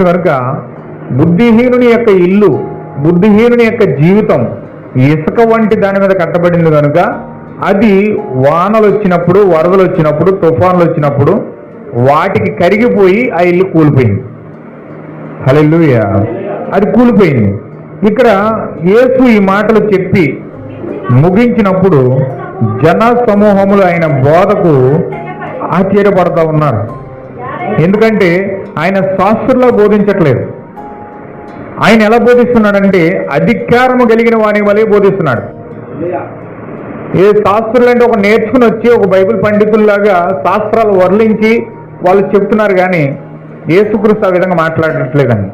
కనుక బుద్ధిహీనుని యొక్క ఇల్లు, బుద్ధిహీనుని యొక్క జీవితం ఇసుక వంటి దాని మీద కట్టబడింది కనుక అది వానలు వచ్చినప్పుడు, వరదలు వచ్చినప్పుడు, తుఫాన్లు వచ్చినప్పుడు వాటికి కరిగిపోయి ఆ ఇల్లు కూలిపోయింది. హల్లెలూయా, అది కూలిపోయింది. ఇక్కడ యేసు ఈ మాటలు చెప్పి ముగించినప్పుడు జన సమూహములు ఆయన బోధకు ఆశ్చర్యపడతా ఉన్నారు. ఎందుకంటే ఆయన శాస్త్రులా బోధించట్లేదు. ఆయన ఎలా బోధిస్తున్నాడంటే అధికారము కలిగిన వాని వలె బోధిస్తున్నాడు. ఏ శాస్త్రులు అంటే ఒక నేర్చుకుని వచ్చి ఒక బైబిల్ పండితుల్లాగా శాస్త్రాలు వర్లించి వాళ్ళు చెప్తున్నారు, కానీ యేసుక్రీస్తు ఆ విధంగా మాట్లాడట్లేదని.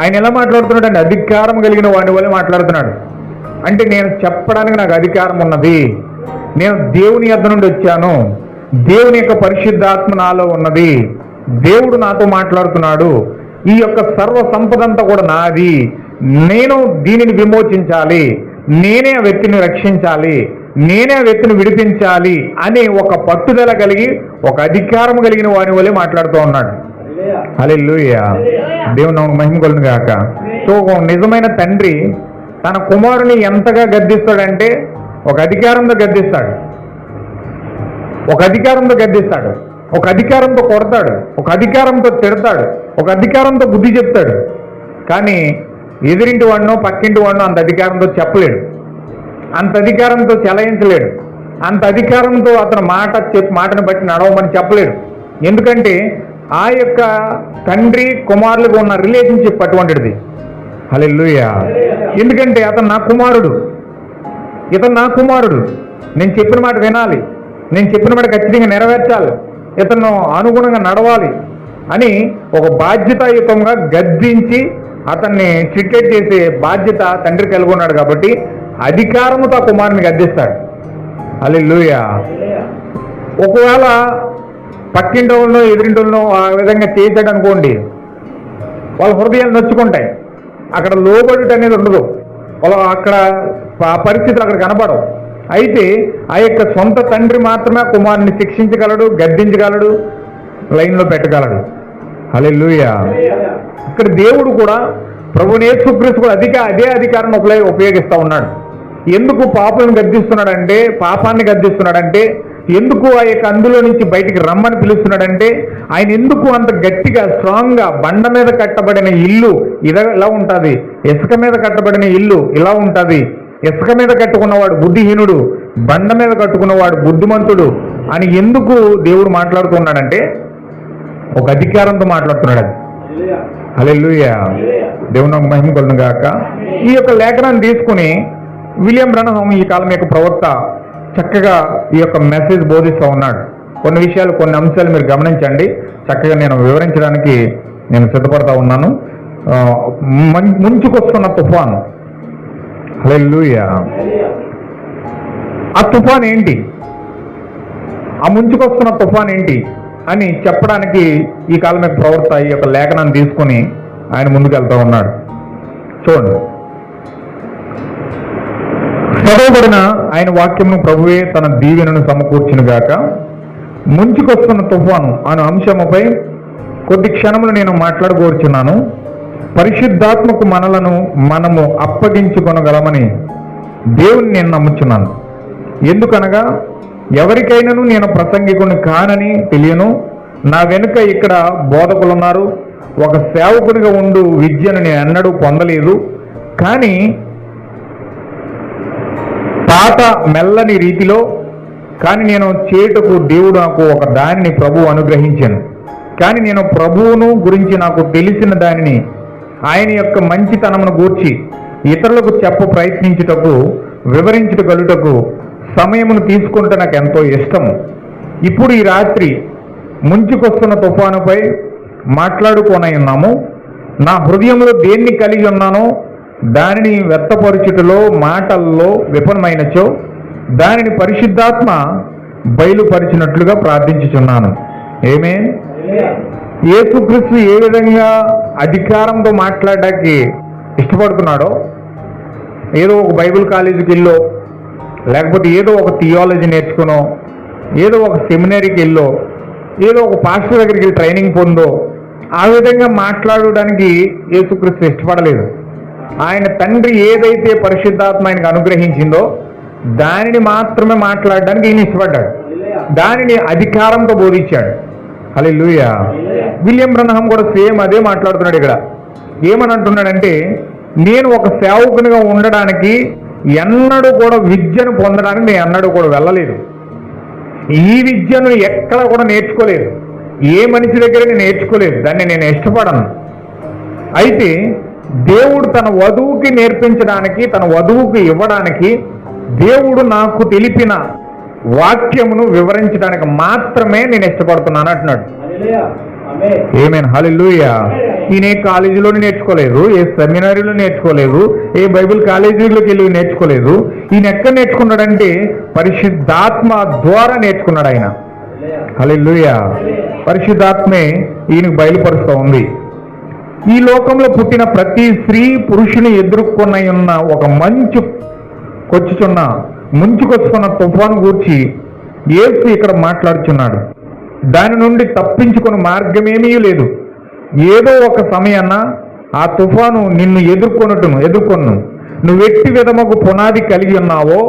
ఆయన ఎలా మాట్లాడుతున్నాడు అంటే అధికారం కలిగిన వాని వలె మాట్లాడుతున్నాడు. అంటే నేను చెప్పడానికి నాకు అధికారం ఉన్నది, నేను దేవుని యొద్ద నుండి వచ్చాను, దేవుని యొక్క పరిశుద్ధాత్మ నాలో ఉన్నది, దేవుడు నాతో మాట్లాడుతున్నాడు, ఈ యొక్క సర్వ సంపదంతా కూడా నాది, నేను దీనిని విమోచించాలి, నేనే ఆ వ్యక్తిని రక్షించాలి, నేనే ఆ వ్యక్తిని విడిపించాలి అనే ఒక పట్టుదల కలిగి ఒక అధికారం కలిగిన వాని వల్లే మాట్లాడుతూ ఉన్నాడు. హల్లెలూయా, దేవుని నామమునకు మహిమ కలుగును గాక. సో ఒక నిజమైన తండ్రి తన కుమారుని ఎంతగా గద్దిస్తాడంటే ఒక అధికారంతో గద్దిస్తాడు, ఒక అధికారంతో గద్దిస్తాడు, ఒక అధికారంతో కొడతాడు, ఒక అధికారంతో తిడతాడు, ఒక అధికారంతో బుద్ధి చెప్తాడు. కానీ ఎదురింటి వాడినో పక్కింటి వాడినో అంత అధికారంతో చెప్పలేడు, అంత అధికారంతో చెలాయించలేడు, అంత అధికారంతో అతను మాటను బట్టి నడవమని చెప్పలేడు. ఎందుకంటే ఆ యొక్క తండ్రి కుమారులకు ఉన్న రిలేషన్షిప్ అటువంటిది. హల్లెలూయా, ఎందుకంటే అతను నా కుమారుడు, ఇతను నా కుమారుడు, నేను చెప్పిన మాట వినాలి, నేను చెప్పిన మాట ఖచ్చితంగా నెరవేర్చాలి, ఇతను అనుగుణంగా నడవాలి అని ఒక బాధ్యతాయుతంగా గద్దించి అతన్ని ట్రీట్ చేసే బాధ్యత తండ్రి కలిగి ఉన్నాడు. కాబట్టి అధికారముతో ఆ కుమారుని గద్దిస్తాడు. హల్లెలూయా. ఒకవేళ పక్కింటి వాళ్ళనో ఎదురింటి వాళ్ళనో ఆ విధంగా చేశాడు అనుకోండి, వాళ్ళ హృదయాలు నొచ్చుకుంటాయి, అక్కడ లోబడి అనేది ఉండదు, వాళ్ళ అక్కడ ఆ పరిస్థితులు అక్కడ కనపడవు. అయితే ఆ యొక్క సొంత తండ్రి మాత్రమే కుమారుని శిక్షించగలడు, గద్దించగలడు, లైన్లో పెట్టగలడు. హల్లెలూయా. ఇక్కడ దేవుడు కూడా ప్రభువుని యేసుక్రీస్తు కూడా అదే అధికారాన్ని ఉపయోగిస్తూ ఉన్నాడు. ఎందుకు పాపులను గద్దిస్తున్నాడంటే, పాపాన్ని గద్దిస్తున్నాడంటే, ఎందుకు ఆ యొక్క అందులో నుంచి బయటికి రమ్మని పిలుస్తున్నాడంటే, ఆయన ఎందుకు అంత గట్టిగా స్ట్రాంగ్గా బండ మీద కట్టబడిన ఇల్లు ఇలా ఉంటుంది, ఇసుక మీద కట్టబడిన ఇల్లు ఇలా ఉంటుంది, ఇసుక మీద కట్టుకున్నవాడు బుద్ధిహీనుడు, బండ మీద కట్టుకున్నవాడు బుద్ధిమంతుడు అని ఎందుకు దేవుడు మాట్లాడుతున్నాడంటే ఒక అధికారంతో మాట్లాడుతున్నాడు. హల్లెలూయా, దేవుని నామమునకు మహిమ కలుగును గాక. ఈ యొక్క లేఖనాన్ని తీసుకుని విలియం బ్రనహం ఈ కాలం యొక్క ప్రవక్త చక్కగా ఈ యొక్క మెసేజ్ బోధిస్తూ ఉన్నాడు. కొన్ని విషయాలు, కొన్ని అంశాలు మీరు గమనించండి, చక్కగా నేను వివరించడానికి నేను సిద్ధపడతా ఉన్నాను. ముంచుకొస్తున్న తుఫాను. హల్లెలూయా. ఆ తుఫాన్ ఏంటి, ఆ ముంచుకొస్తున్న తుఫాన్ ఏంటి అని చెప్పడానికి ఈ కాలం యొక్క ప్రవక్త ఈ యొక్క లేఖనాన్ని తీసుకుని ఆయన ముందుకు వెళ్తూ ఉన్నాడు. చూడండి, చదవబడిన ఆయన వాక్యమును ప్రభువే తన దీవెనను సమకూర్చును గాక. ముంచుకొస్తున్న తుఫాను అను అంశముపై కొద్ది క్షణములు నేను మాట్లాడగోరుచున్నాను. పరిశుద్ధాత్మకు మనము అప్పగించుకొనగలమని దేవుని నేను నమ్ముచున్నాను. ఎందుకనగా ఎవరికైనాను నేను ప్రసంగికుని కానని తెలియను, నా వెనుక ఇక్కడ బోధకులున్నారు, ఒక సేవకునిగా ఉండు విద్యను నేను ఎన్నడూ పొందలేదు, కానీ పాత మెల్లని రీతిలో కానీ నేను చేటుకు దేవుడు నాకు ఒక దానిని ప్రభువు అనుగ్రహించాను. కానీ నేను ప్రభువును గురించి నాకు తెలిసిన దానిని, ఆయన యొక్క మంచితనమును గూర్చి ఇతరులకు ప్రయత్నించుటకు, వివరించుటకు సమయమును తీసుకుంటే నాకు ఎంతో ఇష్టం. ఇప్పుడు ఈ రాత్రి ముంచుకొస్తున్న తుఫానుపై మాట్లాడుకోనన్నాము. నా హృదయంలో దేన్ని కలిగి ఉన్నానో దానిని వ్యక్తపరచుటలో, మాటల్లో విఫలమైనచో దానిని పరిశుద్ధాత్మ బయలుపరిచినట్లుగా ప్రార్థించుచున్నాను. ఆమేన్. యేసుక్రీస్తు ఏ విధంగా అధికారంతో మాట్లాడడానికి ఇష్టపడుతున్నాడో, ఏదో ఒక బైబిల్ కాలేజీకి వెళ్ళో, లేకపోతే ఏదో ఒక థియాలజీ నేర్చుకునో, ఏదో ఒక సెమినరీకి వెళ్ళో, ఏదో ఒక పాస్టర్ దగ్గరికి వెళ్ళి ట్రైనింగ్ పొందో ఆ విధంగా మాట్లాడడానికి యేసుక్రీస్తు ఇష్టపడలేదు. ఆయన తండ్రి ఏదైతే పరిశుద్ధాత్మ ఆయనకు అనుగ్రహించిందో దానిని మాత్రమే మాట్లాడడానికి ఈయన ఇష్టపడ్డాడు. దానిని అధికారంతో బోధించాడు. హల్లెలూయా. విలియం బ్రన్హాం కూడా సేమ్ అదే మాట్లాడుతున్నాడు. ఇక్కడ ఏమని అంటున్నాడంటే, నేను ఒక సేవకునిగా ఉండడానికి ఎన్నడూ కూడా విద్యను పొందడానికి నేను ఎన్నడూ కూడా వెళ్ళలేదు. ఈ విద్యను ఎక్కడ కూడా నేర్చుకోలేదు. ఏ మనిషి దగ్గర నేను నేర్చుకోలేదు. దాన్ని నేను ఇష్టపడను. అయితే దేవుడు తన వధువుకి నేర్పించడానికి, తన వధువుకి ఇవ్వడానికి దేవుడు నాకు తెలిపిన వాక్యమును వివరించడానికి మాత్రమే నేను ఇష్టపడుతున్నాను అంటున్నాడు. ఆమేన్. హల్లెలూయా. ఈయన ఏ కాలేజీలోనే నేర్చుకోలేదు, ఏ సెమినారీలో నేర్చుకోలేదు, ఏ బైబిల్ కాలేజీలోకి వెళ్ళి నేర్చుకోలేదు. ఈయన ఎక్కడ నేర్చుకున్నాడంటే పరిశుద్ధాత్మ ద్వారా నేర్చుకున్నాడు ఆయన. హల్లెలూయా. పరిశుద్ధాత్మే ఈయనకు బయలుపరుస్తూ ఉంది. ఈ లోకంలో పుట్టిన ప్రతి స్త్రీ పురుషుని ఎదుర్కొన్న ఉన్న ఒక ముంచుకొచ్చుకున్న తుఫాను గూర్చి యేసు ఇక్కడ మాట్లాడుచున్నాడు. దాని నుండి తప్పించుకుని మార్గమేమీ లేదు. ఏదో ఒక సమయాన ఆ తుఫాను నిన్ను ఎదుర్కొను. నువ్వెట్టి విధముకు పునాది కలిగి ఉన్నావో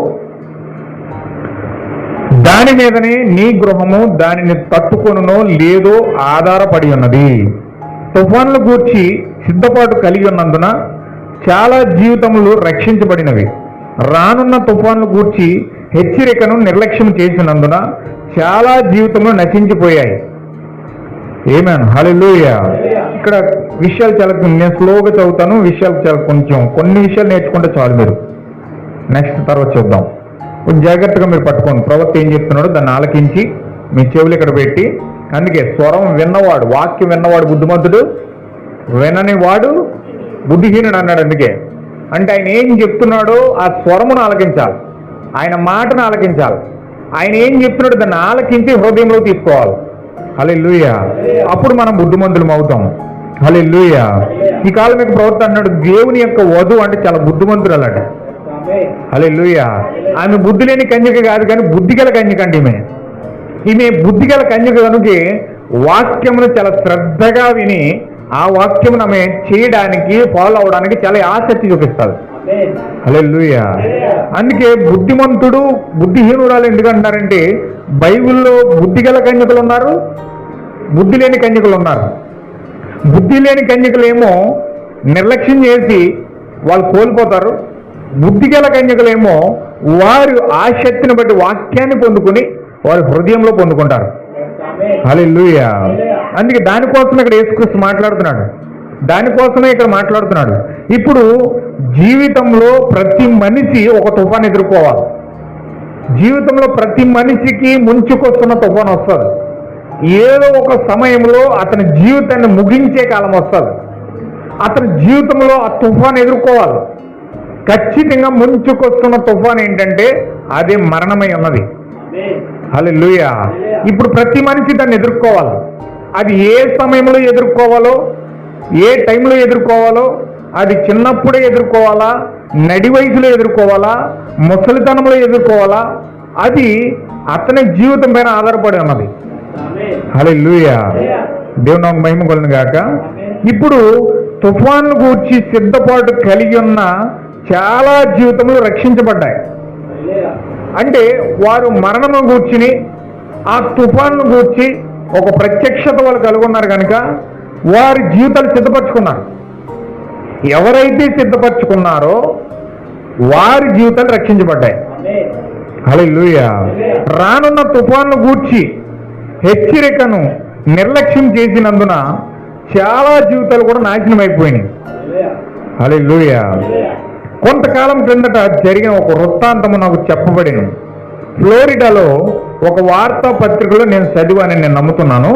దాని మీదనే నీ గృహము దానిని తట్టుకొనునో లేదో ఆధారపడి ఉన్నది. తుఫాన్ల గూర్చి సిద్ధపాటు కలిగి ఉన్నందున చాలా జీవితములు రక్షించబడినవి. రానున్న తుఫాన్ల గూర్చి హెచ్చరికను నిర్లక్ష్యం చేసినందున చాలా జీవితములు నశించిపోయాయి. ఆమేన్. హల్లెలూయా. ఇక్కడ విషయాలు చాలా నేను స్లోగా చదువుతాను. విషయాలు చాలా కొన్ని విషయాలు నేర్చుకుంటే చాలు. మీరు నెక్స్ట్ తర్వాత చూద్దాం. కొంచెం జాగ్రత్తగా మీరు పట్టుకోండి. ప్రవక్త ఏం చెప్తున్నాడో దాన్ని ఆలకించి మీ చెవులు ఇక్కడ పెట్టి, అందుకే స్వరం విన్నవాడు, వాక్యం విన్నవాడు బుద్ధిమంతుడు, వినని వాడు బుద్ధిహీనుడు అన్నాడు. అందుకే అంటే ఆయన ఏం చెప్తున్నాడో ఆ స్వరమును ఆలకించాలి, ఆయన మాటను ఆలకించాలి. ఆయన ఏం చెప్తున్నాడో దాన్ని ఆలకించి హృదయంలో తీసుకోవాలి. హల్లెలూయా. అప్పుడు మనం బుద్ధిమంతులం అవుతాం. హల్లెలూయా. ఈ కాలం యొక్క ప్రవక్త అన్నాడు, దేవుని యొక్క వధువు అంటే చాలా బుద్ధిమంతురాలట. హల్లెలూయా. ఆమె బుద్ధి లేని కన్యక కాదు, కానీ బుద్ధిగల కన్యక అంటే ఈమె బుద్ధిగల కన్యక కనుక వాక్యమును చాలా శ్రద్ధగా విని ఆ వాక్యమును ఆమె చేయడానికి, ఫాలో అవడానికి చాలా ఆసక్తి చూపిస్తారు. హల్లెలూయా. అందుకే బుద్ధిమంతుడు బుద్ధిహీనురాలు ఎందుకంటారంటే బైబిల్లో బుద్ధిగల కన్యకలు ఉన్నారు, బుద్ధి లేని కన్యకలు ఉన్నారు. బుద్ధి లేని కన్యకలేమో నిర్లక్ష్యం చేసి వాళ్ళు కోల్పోతారు. బుద్ధిగల కన్యకలేమో వారు ఆ శక్తిని బట్టి వాక్యాన్ని పొందుకుని వారి హృదయంలో పొందుకుంటారు. హల్లెలూయా. అందుకే దానికోసం ఇక్కడ యేసుక్రీస్తు మాట్లాడుతున్నాడు. దానికోసమే ఇక్కడ మాట్లాడుతున్నాడు. ఇప్పుడు జీవితంలో ప్రతి మనిషి ఒక తుఫాను ఎదుర్కోవాలి. జీవితంలో ప్రతి మనిషికి ముంచుకొస్తున్న తుఫాను వస్తుంది. ఏదో ఒక సమయంలో అతని జీవితాన్ని ముగించే కాలం వస్తుంది. అతని జీవితంలో ఆ తుఫాను ఎదుర్కోవాలి. ఖచ్చితంగా ముంచుకొస్తున్న తుఫాను ఏంటంటే అదే మరణమై ఉన్నది. హల్లెలూయా. ఇప్పుడు ప్రతి మనిషి దాన్ని ఎదుర్కోవాలి. అది ఏ సమయంలో ఎదుర్కోవాలో, ఏ టైంలో ఎదుర్కోవాలో, అది చిన్నప్పుడే ఎదుర్కోవాలా, నడి వయసులో ఎదుర్కోవాలా, ముసలితనంలో ఎదుర్కోవాలా, అది అతని జీవితం పైన ఆధారపడి ఉన్నది. హల్లెలూయా. దేవుని నామమునకు మహిమ కలుగును గాక. ఇప్పుడు తుఫాను గూర్చి సిద్ధపాటు కలిగి ఉన్న చాలా జీవితములు రక్షించబడ్డాయి. అంటే వారు మరణము గూర్చిని, ఆ తుఫాను గూర్చి ఒక ప్రత్యక్షత వాళ్ళు కలుగున్నారు కనుక వారి జీవితాలు సిద్ధపరచుకున్నారు. ఎవరైతే సిద్ధపరచుకున్నారో వారి జీవితాలు రక్షించబడ్డాయి. హల్లెలూయా. రానున్న తుఫాను గూర్చి హెచ్చరికను నిర్లక్ష్యం చేసినందున చాలా జీవితాలు కూడా నాశనం అయిపోయినాయి. హల్లెలూయా. కొంతకాలం క్రిందట జరిగిన ఒక వృత్తాంతము నాకు చెప్పబడింది. ఫ్లోరిడాలో ఒక వార్తాపత్రికలో నేను చదివానని నేను నమ్ముతున్నాను.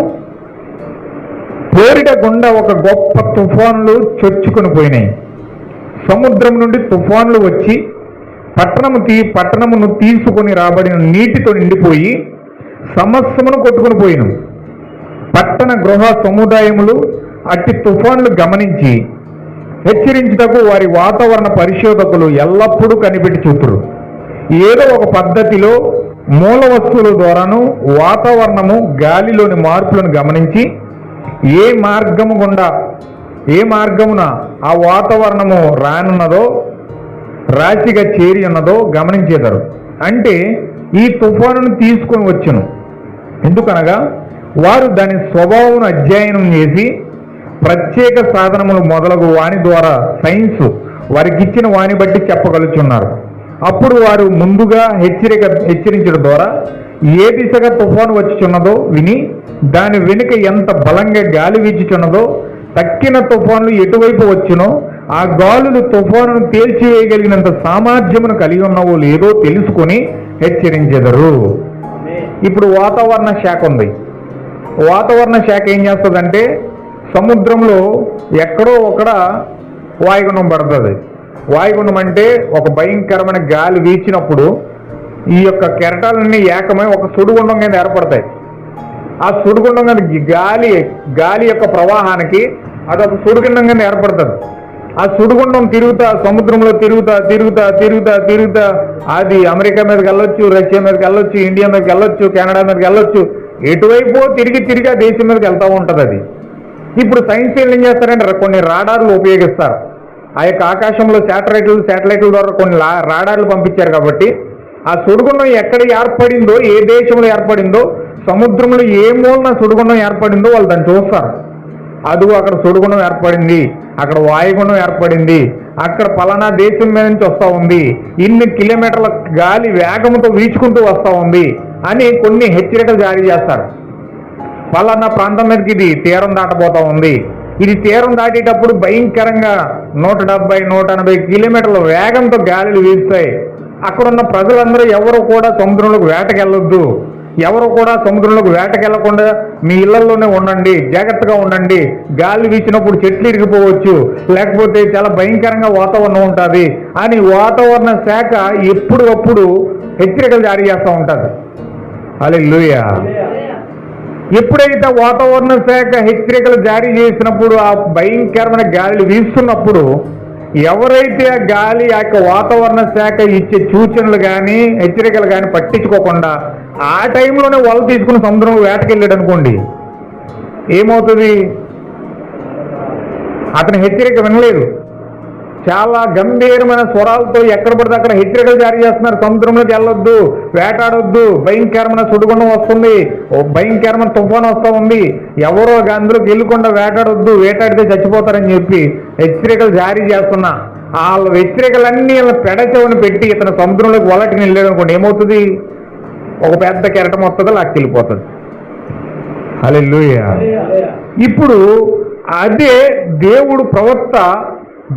ఫ్లోరిడా గుండా ఒక గొప్ప తుఫాన్లు చొచ్చుకొని పోయినాయి. సముద్రం నుండి తుఫాన్లు వచ్చి పట్టణమును తీసుకొని రాబడిన నీటితో నిండిపోయి సమస్తమును కొట్టుకుని పోయిను. పట్టణ గృహ సముదాయములు అట్టి తుఫాన్లు గమనించి హెచ్చరించుటకు వారి వాతావరణ పరిశోధకులు ఎల్లప్పుడూ కనిపెట్టి చూతురు. ఏదో ఒక పద్ధతిలో మూల వస్తువుల ద్వారాను వాతావరణము గాలిలోని మార్పులను గమనించి ఏ మార్గము గుండా, ఏ మార్గమున ఆ వాతావరణము రానున్నదో, రాశిగా చేరి ఉన్నదో గమనించేదారు. అంటే ఈ తుఫానును తీసుకొని వచ్చును. ఎందుకనగా వారు దాని స్వభావం అధ్యయనం చేసి ప్రత్యేక సాధనములు మొదలగు వాని ద్వారా సైన్స్ వారికి ఇచ్చిన వాని బట్టి చెప్పగలుగుతున్నారు. అప్పుడు వారు ముందుగా హెచ్చరించడం ద్వారా ఏ దిశగా తుఫాను వచ్చుచున్నదో విని దాని వెనుక ఎంత బలంగా గాలి వీచుచున్నదో, తక్కిన తుఫానులు ఎటువైపు వచ్చునో ఆ గాలులు తుఫానును తేల్చివేయగలిగినంత సామర్థ్యమును కలిగి ఉన్నవో లేదో తెలుసుకొని హెచ్చరించెదరు. ఇప్పుడు వాతావరణ శాఖ ఉంది. వాతావరణ శాఖ ఏం చేస్తుందంటే సముద్రంలో ఎక్కడో ఒకడ వాయుగుండం పడుతుంది. వాయుగుండం అంటే ఒక భయంకరమైన గాలి వీచినప్పుడు ఈ యొక్క కెరటాలన్నీ ఏకమై ఒక సుడిగుండం కింద ఏర్పడతాయి. ఆ సుడిగుండం కింద గాలి యొక్క ప్రవాహానికి అదొక సుడిగుండం కింద ఏర్పడుతుంది. ఆ సుడిగుండం సముద్రంలో తిరుగుతా అది అమెరికా మీదకి వెళ్ళొచ్చు, రష్యా మీదకి వెళ్ళొచ్చు, ఇండియా మీదకి వెళ్ళొచ్చు, కెనడా మీదకి వెళ్ళొచ్చు, ఎటువైపు తిరిగి ఆ దేశం మీదకి వెళ్తూ ఉంటుంది. అది ఇప్పుడు సైన్స్ ఏం చేస్తారంటే కొన్ని రాడార్లు ఉపయోగిస్తారు. ఆ యొక్క ఆకాశంలో శాటిలైట్ల ద్వారా కొన్ని రాడార్లు పంపించారు. కాబట్టి ఆ సుడిగుండం ఎక్కడ ఏర్పడిందో, ఏ దేశంలో ఏర్పడిందో, సముద్రంలో ఏ మూలన సుడిగుండం ఏర్పడిందో వాళ్ళు దాన్ని చూస్తారు. అదిగో అక్కడ సుడిగుండం ఏర్పడింది, అక్కడ వాయుగుండం ఏర్పడింది, అక్కడ పలానా దేశం మీద నుంచి వస్తూ ఉంది, ఇన్ని కిలోమీటర్ల గాలి వేగంతో వీచుకుంటూ వస్తూ ఉంది అని కొన్ని హెచ్చరికలు జారీ చేస్తారు. పలానా ప్రాంతం మీదకి ఇది తీరం దాటబోతా ఉంది, ఇది తీరం దాటేటప్పుడు భయంకరంగా 170-180 కిలోమీటర్ల వేగంతో గాలులు వీస్తాయి. అక్కడున్న ప్రజలందరూ ఎవరు కూడా సముద్రంలోకి వేటకెళ్ళొద్దు, ఎవరు కూడా సముద్రంలోకి వేటకెళ్లకుండా మీ ఇళ్లలోనే ఉండండి, జాగ్రత్తగా ఉండండి, గాలి వీచినప్పుడు చెట్లు ఇరిగిపోవచ్చు, లేకపోతే చాలా భయంకరంగా వాతావరణం ఉంటుంది అని వాతావరణ శాఖ ఎప్పుడప్పుడు హెచ్చరికలు జారీ చేస్తూ ఉంటుంది. హల్లెలూయా. ఎప్పుడైతే వాతావరణ శాఖ హెచ్చరికలు జారీ చేసినప్పుడు, ఆ భయంకరమైన గాలి వీస్తున్నప్పుడు ఎవరైతే ఆ గాలి ఆ యొక్క వాతావరణ శాఖ ఇచ్చే సూచనలు కానీ హెచ్చరికలు కానీ పట్టించుకోకుండా ఆ టైంలోనే వల తీసుకుని సముద్రంలో వేటకెళ్ళాడు అనుకోండి, ఏమవుతుంది? అతని హెచ్చరిక వినలేదు. చాలా గంభీరమైన స్వరాలతో ఎక్కడ పడితే అక్కడ హెచ్చరికలు జారీ చేస్తున్నారు. సముద్రంలోకి వెళ్ళొద్దు, వేటాడొద్దు, భయంకరమైన సుడిగుండం వస్తుంది, భయంకరమైన తుఫాను వస్తూ ఉంది, ఎవరో అందులోకి వెళ్ళకుండా వేటాడొద్దు, వేటాడితే చచ్చిపోతారని చెప్పి హెచ్చరికలు జారీ చేస్తున్నా వాళ్ళ హెచ్చరికలన్నీ పెడచెవని పెట్టి ఇతను సముద్రంలోకి వలటిని వెళ్ళాడు అనుకోండి, ఏమవుతుంది? ఒక పెద్ద కెరటం వస్తుందో లాక్కెళ్ళిపోతుంది. హల్లెలూయా. ఇప్పుడు అదే దేవుడు ప్రవక్త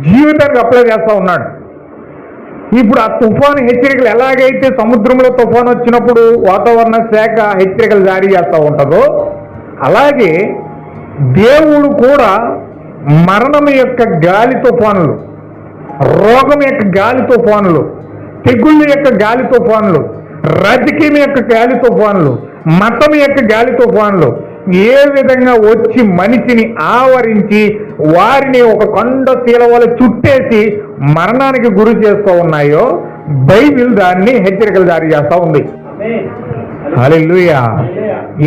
జీవితానికి అప్లై చేస్తూ ఉన్నాడు. ఇప్పుడు ఆ తుఫాను హెచ్చరికలు ఎలాగైతే సముద్రంలో తుఫాను వచ్చినప్పుడు వాతావరణ శాఖ హెచ్చరికలు జారీ చేస్తూ ఉంటుందో, అలాగే దేవుడు కూడా మరణం యొక్క గాలి తుఫానులు, రోగం యొక్క గాలి తుఫానులు, తెగుళ్ళ యొక్క గాలి తుఫానులు, రాజకీయం యొక్క గాలి తుఫానులు, మతం యొక్క గాలి తుఫానులు ఏ విధంగా వచ్చి మనిషిని ఆవరించి వారిని ఒక కొండ శీలవల చుట్టేసి మరణానికి గురి చేస్తూ ఉన్నాయో బైబిల్ దాన్ని హెచ్చరికలు జారీ చేస్తూ ఉంది. హల్లెలూయా.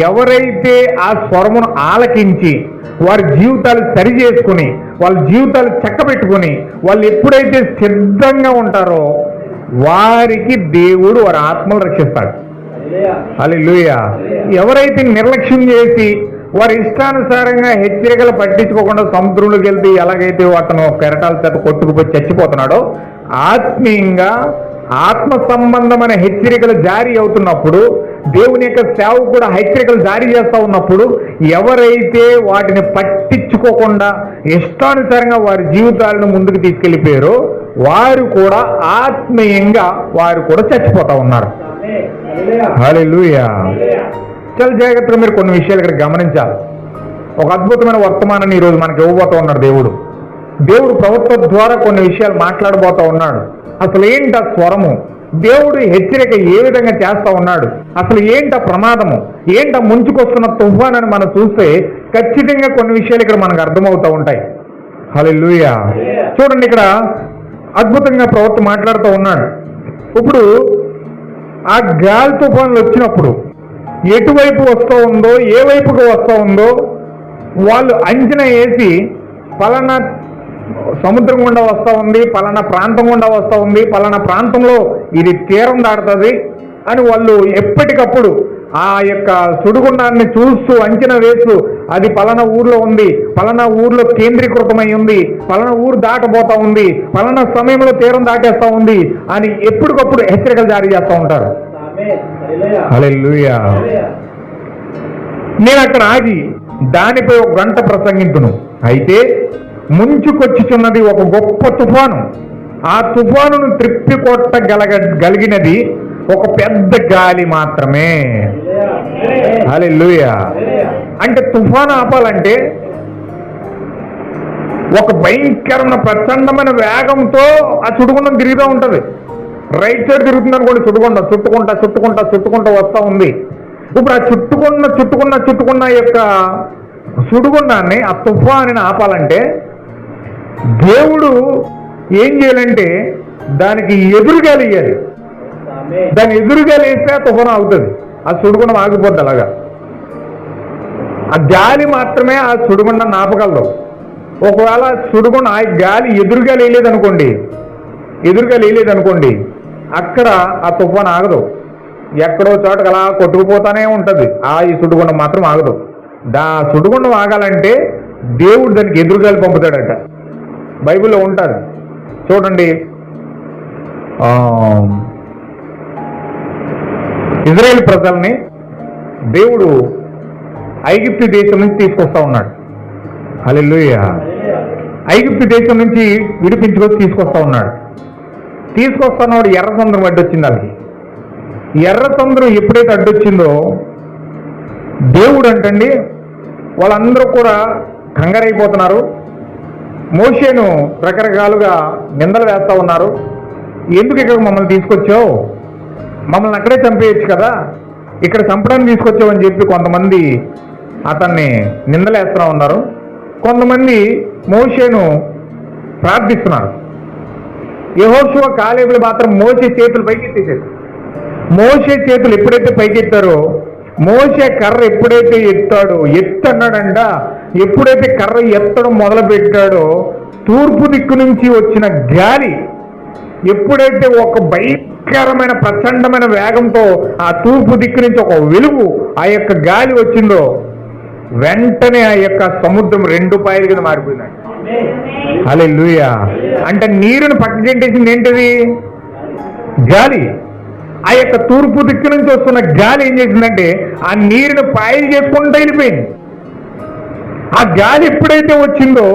ఎవరైతే ఆ స్వరమును ఆలకించి వారి జీవితాలు సరి చేసుకుని వాళ్ళ జీవితాలు చక్కబెట్టుకుని వాళ్ళు ఎప్పుడైతే సిద్ధంగా ఉంటారో వారికి దేవుడు వారి ఆత్మలు రక్షిస్తాడు. హల్లెలూయా. ఎవరైతే నిర్లక్ష్యం చేసి వారి ఇష్టానుసారంగా హెచ్చరికలు పట్టించుకోకుండా సముద్రంలోకి వెళ్తే ఎలాగైతే అతను కెరటాల చేత కొట్టుకుపోయి చచ్చిపోతున్నాడో, ఆత్మీయంగా ఆత్మ సంబంధమైన హెచ్చరికలు జారీ అవుతున్నప్పుడు, దేవుని యొక్క సేవ కూడా హెచ్చరికలు జారీ చేస్తూ ఉన్నప్పుడు ఎవరైతే వాటిని పట్టించుకోకుండా ఇష్టానుసారంగా వారి జీవితాలను ముందుకు తీసుకెళ్లిపోయారో వారు కూడా ఆత్మీయంగా వారు కూడా చచ్చిపోతా ఉన్నారు. హల్లెలూయా. చాలా జాగ్రత్తగా మీరు కొన్ని విషయాలు ఇక్కడ గమనించాలి. ఒక అద్భుతమైన వర్తమానాన్ని ఈరోజు మనకి ఇవ్వబోతూ ఉన్నాడు దేవుడు. ప్రవక్త ద్వారా కొన్ని విషయాలు మాట్లాడబోతూ ఉన్నాడు. అసలు ఏంటి ఆ స్వరము, దేవుడు హెచ్చరిక ఏ విధంగా చేస్తూ ఉన్నాడు, అసలు ఏంటి ఆ ప్రమాదము, ఏంటి ఆ ముంచుకొస్తున్న తుఫాన్ అని మనం చూస్తే ఖచ్చితంగా కొన్ని విషయాలు ఇక్కడ మనకు అర్థమవుతూ ఉంటాయి. హల్లెలూయా. చూడండి, ఇక్కడ అద్భుతంగా ప్రవక్త మాట్లాడుతూ ఉన్నాడు. ఇప్పుడు ఆ గాలి తుఫాన్లు వచ్చినప్పుడు ఎటువైపు వస్తూ ఉందో, ఏ వైపుకు వస్తూ ఉందో వాళ్ళు అంచనా వేసి పలానా సముద్రం గుండా వస్తూ ఉంది, పలానా ప్రాంతం గుండా వస్తూ ఉంది, పలానా ప్రాంతంలో ఇది తీరం దాడుతుంది అని వాళ్ళు ఎప్పటికప్పుడు ఆ యొక్క సుడిగుండాన్ని చూస్తూ అంచనా వేస్తూ అది పలానా ఊర్లో ఉంది, పలానా ఊర్లో కేంద్రీకృతమై ఉంది, పలానా ఊరు దాటబోతా ఉంది, పలానా సమయంలో తీరం దాటేస్తా ఉంది అని ఎప్పటికప్పుడు హెచ్చరికలు జారీ చేస్తూ ఉంటారు. హల్లెలూయా. నేను అక్కడ ఆగి దానిపై ఒక గంట ప్రసంగించును. అయితే ముంచుకొచ్చుచున్నది ఒక గొప్ప తుఫాను. ఆ తుఫానును త్రిప్పికొట్టగలిగినది ఒక పెద్ద గాలి మాత్రమే. హల్లెలూయా. అంటే తుఫాను ఆపాలంటే ఒక భయంకరమైన ప్రచండమైన వేగంతో ఆ సుడిగుండం తిరుగుతూ ఉంటుంది. రైట్ సైడ్ తిరుగుతుంది అనుకోండి, చుట్టుకుంటా వస్తూ ఉంది. ఇప్పుడు ఆ చుట్టుకున్న యొక్క సుడిగుండాన్ని, ఆ తుఫానుని ఆపాలంటే దేవుడు ఏం చేయాలంటే దానికి ఎదురుగాలి ఇవ్వాలి. దాని ఎదురుగాలి వేస్తే ఆ తుఫాను ఆగుతుంది, ఆ సుడిగుండం ఆగిపోద్ది. అలాగా ఆ గాలి మాత్రమే ఆ సుడిగుండాన్ని ఆపగలదు. ఒకవేళ సుడిగుండం ఆ గాలి ఎదురుగా లేదనుకోండి అక్కడ ఆ తుఫాను ఆగదు. ఎక్కడో చోటకి అలా కొట్టుకుపోతానే ఉంటుంది. ఈ సుడిగుండం మాత్రం ఆగదు. సుడిగుండం ఆగాలంటే దేవుడు దానికి ఎదురుగాలి పంపుతాడట. బైబిల్లో ఉంటారు చూడండి. ఇజ్రాయేల్ ప్రజల్ని దేవుడు ఐగుప్తు దేశం నుంచి తీసుకొస్తా ఉన్నాడు. హల్లెలూయా. ఐగుప్తు దేశం నుంచి విడిపించుకొని తీసుకొస్తున్నాడు. ఎర్ర సముద్రం అడ్డొచ్చింది. వాళ్ళకి ఎర్ర సముద్రం ఎప్పుడైతే అడ్డొచ్చిందో దేవుడు అంటండి వాళ్ళందరూ కూడా కంగారైపోతున్నారు. మోషేను రకరకాలుగా నిందలు వేస్తూ ఉన్నారు. ఎందుకు ఇక్కడ మమ్మల్ని తీసుకొచ్చావు, మమ్మల్ని అక్కడే చంపేయచ్చు కదా, ఇక్కడ చంపడానికి తీసుకొచ్చావు అని చెప్పి కొంతమంది అతన్ని నిందలేస్తూ ఉన్నారు. కొంతమంది మోషేను ప్రార్థిస్తున్నారు. యెహోషువ కాలేబులు మాత్రం మోషే చేతులు పైకెత్తేశారు. మోషే చేతులు ఎప్పుడైతే పైకెత్తారో మోషే కర్ర ఎప్పుడైతే ఎత్తన్నాడంట, ఎప్పుడైతే కర్ర ఎత్తడం మొదలు పెట్టాడో తూర్పు దిక్కు నుంచి వచ్చిన గాలి ఎప్పుడైతే ఒక భయంకరమైన ప్రచండమైన వేగంతో ఆ తూర్పు దిక్కు నుంచి ఒక వెలుగు ఆ యొక్క గాలి వచ్చిందో వెంటనే ఆ యొక్క సముద్రం 2 పాయలు కింద మారిపోయిందండి. హల్లెలూయా. అంటే నీరుని పక్కకెంటేసింది ఏంటిది? గాలి. ఆ యొక్క తూర్పు దిక్కు నుంచి వస్తున్న గాలి ఏం చేసిందంటే ఆ నీరుని పాయలు చేసుకుంటూ వెళ్ళిపోయింది. ఆ గాలి ఎప్పుడైతే వచ్చిందో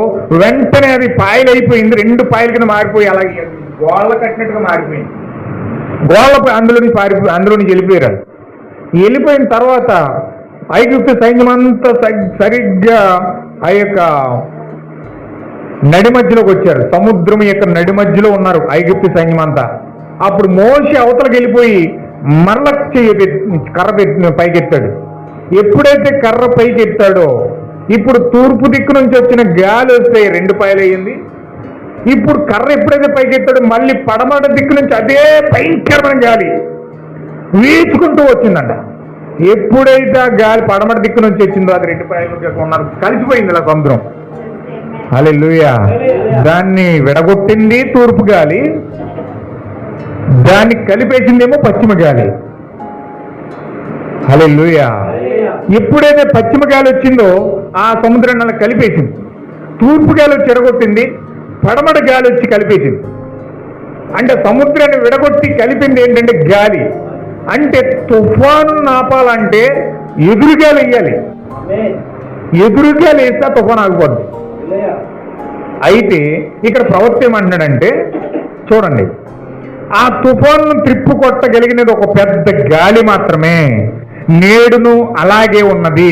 వెంటనే అది పాయలు అయిపోయింది, 2 పాయల కింద మారిపోయి అలాగే గోళ్ళ కట్టినట్టుగా మారిపోయింది. గోళ్ళపై అందులోని వెళ్ళిపోయారు. వెళ్ళిపోయిన తర్వాత ఐగుప్తు సైన్యం అంతా సరిగ్గా ఆ యొక్క నడి మధ్యలోకి వచ్చారు. సముద్రం యొక్క నడి మధ్యలో ఉన్నారు ఐగుప్తు సైన్యం అంతా. అప్పుడు మోషే అవతలకి వెళ్ళిపోయి మరల కర్ర పైకెత్తాడు. ఎప్పుడైతే కర్ర పైకెత్తాడో ఇప్పుడు తూర్పు దిక్కు నుంచి వచ్చిన గాలి వస్తే 2 పాయలు అయ్యింది. ఇప్పుడు కర్ర ఎప్పుడైతే పైకెత్తాడో మళ్ళీ పడమట దిక్కు నుంచి అదే భయంకరమైన గాలి వీచుకుంటూ వచ్చిందంట. ఎప్పుడైతే ఆ గాలి పడమట దిక్కు నుంచి వచ్చిందో అది 2 పాయలు ఉన్నారు, కలిసిపోయింది ఇలా సముద్రం. హల్లెలూయా. దాన్ని విడగొట్టింది తూర్పు గాలి, దాన్ని కలిపేసిందేమో పశ్చిమ గాలి. హల్లెలూయా. ఎప్పుడైతే పశ్చిమ గాలి వచ్చిందో ఆ సముద్రాన్ని అలా కలిపేసింది. తూర్పు గాలి వచ్చి విడగొట్టింది, పడమట గాలి వచ్చి కలిపేసింది. అంటే సముద్రాన్ని విడగొట్టి కలిపింది ఏంటంటే గాలి. అంటే తుఫాను ఆపాలంటే ఎదురుగాలి వేయాలి. ఎదురుగాలి వేస్తే తుఫాను ఆగిపోద్ది. అయితే ఇక్కడ ప్రవక్త ఏమంటున్నాడంటే చూడండి, ఆ తుఫాను త్రిప్పుకొట్టగలిగినది ఒక పెద్ద గాలి మాత్రమే. నేడును అలాగే ఉన్నది.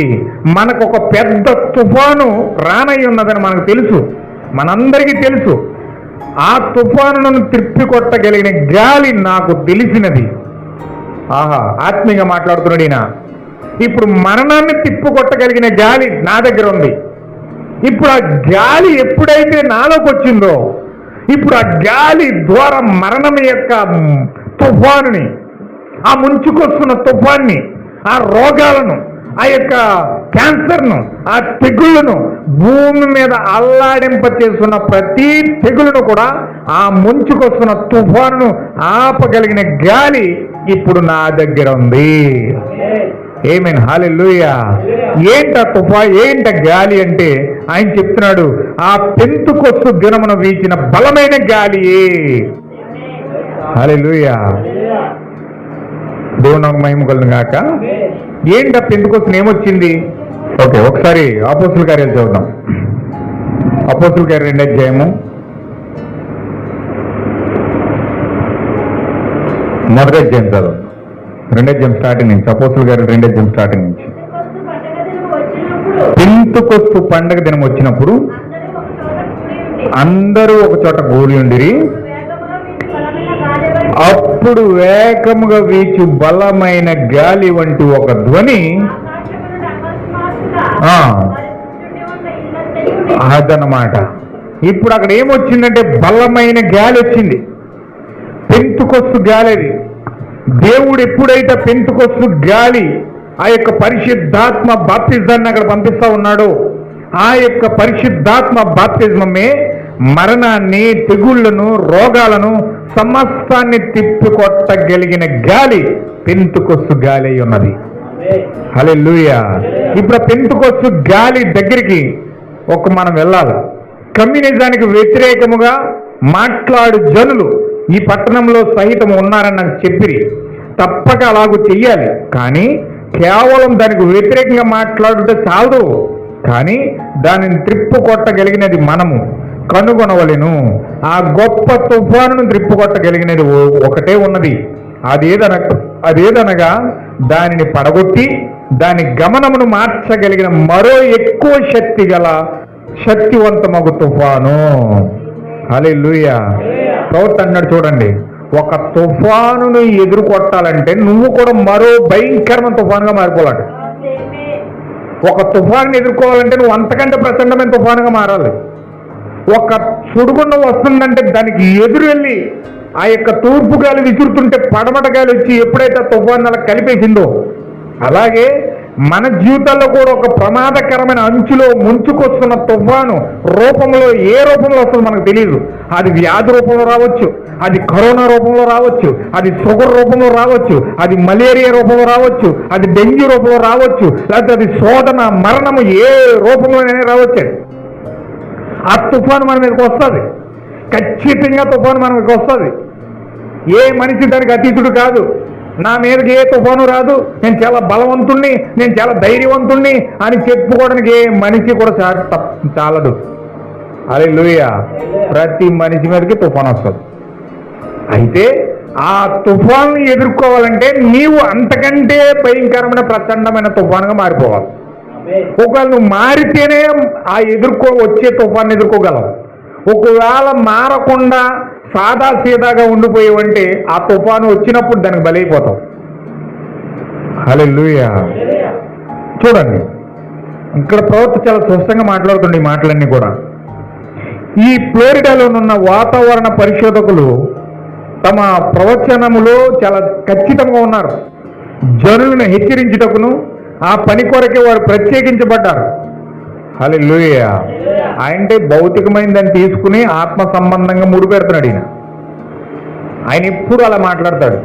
మనకు ఒక పెద్ద తుఫాను రానై ఉన్నదని మనకు తెలుసు, మనందరికీ తెలుసు. ఆ తుఫానును త్రిప్పికొట్టగలిగిన గాలి నాకు తెలిసినది. ఆహా, ఆత్మీయంగా మాట్లాడుతున్నాడు ఈయన. ఇప్పుడు మరణాన్ని తిప్పుకొట్టగలిగిన గాలి నా దగ్గర ఉంది. ఇప్పుడు ఆ గాలి ఎప్పుడైతే నాలోకి వచ్చిందో ఇప్పుడు ఆ గాలి ద్వారా మరణం యొక్క తుఫానుని, ఆ ముంచుకొస్తున్న తుఫాన్ని, ఆ రోగాలను, ఆ యొక్క క్యాన్సర్ను, ఆ తెగుళ్ళను, భూమి మీద అల్లాడింప చేస్తున్న ప్రతి తెగులును కూడా, ఆ ముంచుకొస్తున్న తుఫానును ఆపగలిగిన గాలి ఇప్పుడు నా దగ్గర ఉంది. ఆమేన్, హల్లెలూయా. ఏంట గాలి అంటే ఆయన చెప్తున్నాడు, ఆ పెంతుకొస్తు దినమున వీచిన బలమైన గాలియే. హల్లెలూయా, దేవుని మహిమ కలుగును గాక. ఏంట పెంతుకొస్తు ఏమొచ్చింది? ఓకే, ఒకసారి అపోస్తుల కార్యాలు చదువుదాం. అపోస్తుల కార్యాలు 2వ అధ్యాయము 1వ అధ్యాయం చదువు. 2వ అధ్యాయం స్టార్టింగ్ నుంచి, అపోస్తుల కార్యాలు 2వ అధ్యాయం స్టార్టింగ్ నుంచి. పెంతుకొస్తు పండగ దినం వచ్చినప్పుడు అందరూ ఒక చోట కూడి ఉండిరి. అప్పుడు వేగముగా వీచు బలమైన గాలి వంటి ఒక ధ్వని అదనమాట. ఇప్పుడు అక్కడ ఏమొచ్చిందంటే బలమైన గాలి వచ్చింది. పెంతుకొస్తు గాలి అది. దేవుడు ఎప్పుడైతే పెంతుకొస్తు గాలి, ఆ యొక్క పరిశుద్ధాత్మ బాప్తిజాన్ని అక్కడ పంపిస్తా ఉన్నాడో, ఆ యొక్క పరిశుద్ధాత్మ బాప్తిజమే మరణాన్ని, తెగుళ్లను, రోగాలను, సమస్తాన్ని తిప్పికొట్టగలిగిన గాలి పెంతుకొస్తు గాలి అయి ఉన్నది. హల్లెలూయా. ఇప్పుడు పెంతుకొస్తు గాలి దగ్గరికి మనం వెళ్ళాలి. కమ్యూనిజానికి వ్యతిరేకముగా మాట్లాడు జనులు ఈ పట్టణంలో సహితం ఉన్నారని నాకు చెప్పిరి. తప్పక అలాగూ చెయ్యాలి. కానీ కేవలం దానికి వ్యతిరేకంగా మాట్లాడుంటే చాలదు. కానీ దానిని త్రిప్పు కొట్టగలిగినది మనము కనుగొనవలెను. ఆ గొప్ప తుఫానును త్రిప్పు కొట్టగలిగినది ఒకటే ఉన్నది. అదేదనగా దానిని పడగొట్టి దాని గమనమును మార్చగలిగిన మరో ఎక్కువ శక్తి గల శక్తివంతమగు తుఫాను. హల్లెలూయా. ప్రవక్త అన్నాడు చూడండి, ఒక తుఫానును ఎదుర్కొట్టాలంటే నువ్వు కూడా మరో భయంకరమైన తుఫానుగా మారిపోవాలంట. ఒక తుఫాను ఎదుర్కోవాలంటే నువ్వు అంతకంటే ప్రచండమైన తుఫానుగా మారాలి. ఒక సుడిగుండం వస్తుందంటే దానికి ఎదురు వెళ్ళి ఆ యొక్క తూర్పు గాలి విసురుతుంటే పడమట గాలి వచ్చి ఎప్పుడైతే తుఫాను అలా కలిపేసిందో, అలాగే మన జీవితాల్లో కూడా ఒక ప్రమాదకరమైన అంచులో ముంచుకొస్తున్న తుఫాను రూపంలో ఏ రూపంలో వస్తుందో మనకు తెలియదు. అది వ్యాధి రూపంలో రావచ్చు, అది కరోనా రూపంలో రావచ్చు, అది షుగర్ రూపంలో రావచ్చు, అది మలేరియా రూపంలో రావచ్చు, అది డెంగ్యూ రూపంలో రావచ్చు, లేకపోతే అది శోధన, మరణము ఏ రూపంలోనైనా రావచ్చు. ఆ తుఫాను మన మీదకి వస్తుంది. ఖచ్చితంగా తుఫాను మన మీదకి వస్తుంది. ఏ మనిషి దానికి అతీతుడు కాదు. నా మీదకి ఏ తుఫాను రాదు, నేను చాలా బలవంతుణ్ణి, నేను చాలా ధైర్యవంతుణ్ణి అని చెప్పుకోవడానికి ఏ మనిషి కూడా చాలదు. హల్లెలూయా. ప్రతి మనిషి మీదకి తుఫాను వస్తుంది. అయితే ఆ తుఫాను ఎదుర్కోవాలంటే నీవు అంతకంటే భయంకరమైన ప్రచండమైన తుఫానుగా మారిపోవాలి. ఒకవేళ నువ్వు మారితేనే ఆ వచ్చే తుఫాన్ని ఎదుర్కోగలవు. ఒకవేళ మారకుండా సాదా సీదాగా ఉండిపోయావంటే ఆ తుఫాను వచ్చినప్పుడు దానికి బలైపోతావు. హల్లెలూయా. చూడండి, ఇక్కడ ప్రవక్త చాలా స్పష్టంగా మాట్లాడుతుంది. ఈ మాటలన్నీ కూడా ఈ ఫ్లోరిడాలోనున్న వాతావరణ పరిశోధకులు తమ ప్రవచనములో చాలా ఖచ్చితంగా ఉన్నారు. జనులను హెచ్చరించుటకును ఆ పని కొరకే వారు ప్రత్యేకించబడ్డారు. హల్లెలూయా. అంటే భౌతికమైన దాన్ని తీసుకుని ఆత్మ సంబంధంగా ముడిపెడుతున్నాడు ఆయన ఎప్పుడు అలా మాట్లాడతాడు.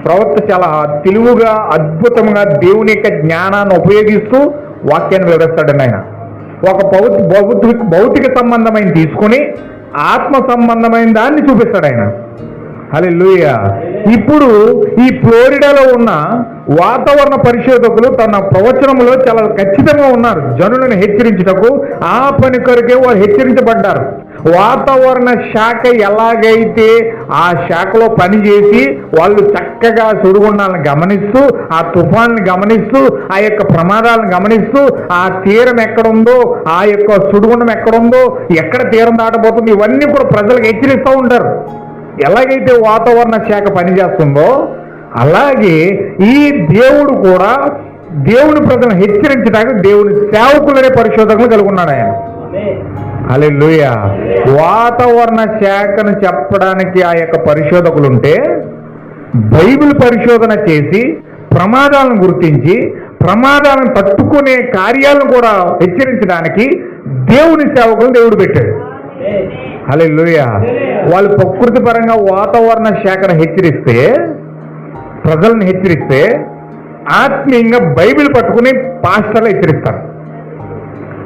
ప్రవక్త చాలా తెలివిగా, అద్భుతంగా దేవుని యొక్క జ్ఞానాన్ని ఉపయోగిస్తూ వాక్యాన్ని వివరిస్తాడండి ఆయన. ఒక భౌతిక సంబంధమైన తీసుకుని ఆత్మ సంబంధమైన దాన్ని చూపిస్తాడు ఆయన. హల్లెలూయా. ఇప్పుడు ఈ ఫ్లోరిడాలో ఉన్న వాతావరణ పరిశోధకులు తన ప్రవచనంలో చాలా ఖచ్చితంగా ఉన్నారు. జనులను హెచ్చరించుటకు ఆ పని కొరకే వారు హెచ్చరించబడ్డారు. వాతావరణ శాఖ ఎలాగైతే ఆ శాఖలో పనిచేసి వాళ్ళు చక్కగా సుడిగుండాలను గమనిస్తూ, ఆ తుఫాన్ని గమనిస్తూ, ఆ యొక్క ప్రమాదాలను గమనిస్తూ, ఆ తీరం ఎక్కడుందో, ఆ యొక్క సుడిగుండం ఎక్కడుందో, ఎక్కడ తీరం దాటబోతుందో, ఇవన్నీ కూడా ప్రజలకు హెచ్చరిస్తూ ఉంటారు. ఎలాగైతే వాతావరణ శాఖ పనిచేస్తుందో అలాగే ఈ దేవుడు కూడా దేవుని ప్రజలను హెచ్చరించడానికి దేవుని సేవకులనే పరిశోధకులు కలిగి ఉన్నాడు ఆయన. హల్లెలూయా. వాతావరణ శాఖను చెప్పడానికి ఆ యొక్క పరిశోధకులు ఉంటే, బైబిల్ పరిశోధన చేసి ప్రమాదాలను గుర్తించి ప్రమాదాలను తట్టుకునే కార్యాలను కూడా హెచ్చరించడానికి దేవుని సేవకులను దేవుడు పెట్టాడు. హల్లెలూయా. వాళ్ళు ప్రకృతి పరంగా వాతావరణ శాఖను హెచ్చరిస్తే, ప్రజలను హెచ్చరిస్తే, ఆత్మీయంగా బైబిల్ పట్టుకుని పాస్టర్లు హెచ్చరిస్తారు.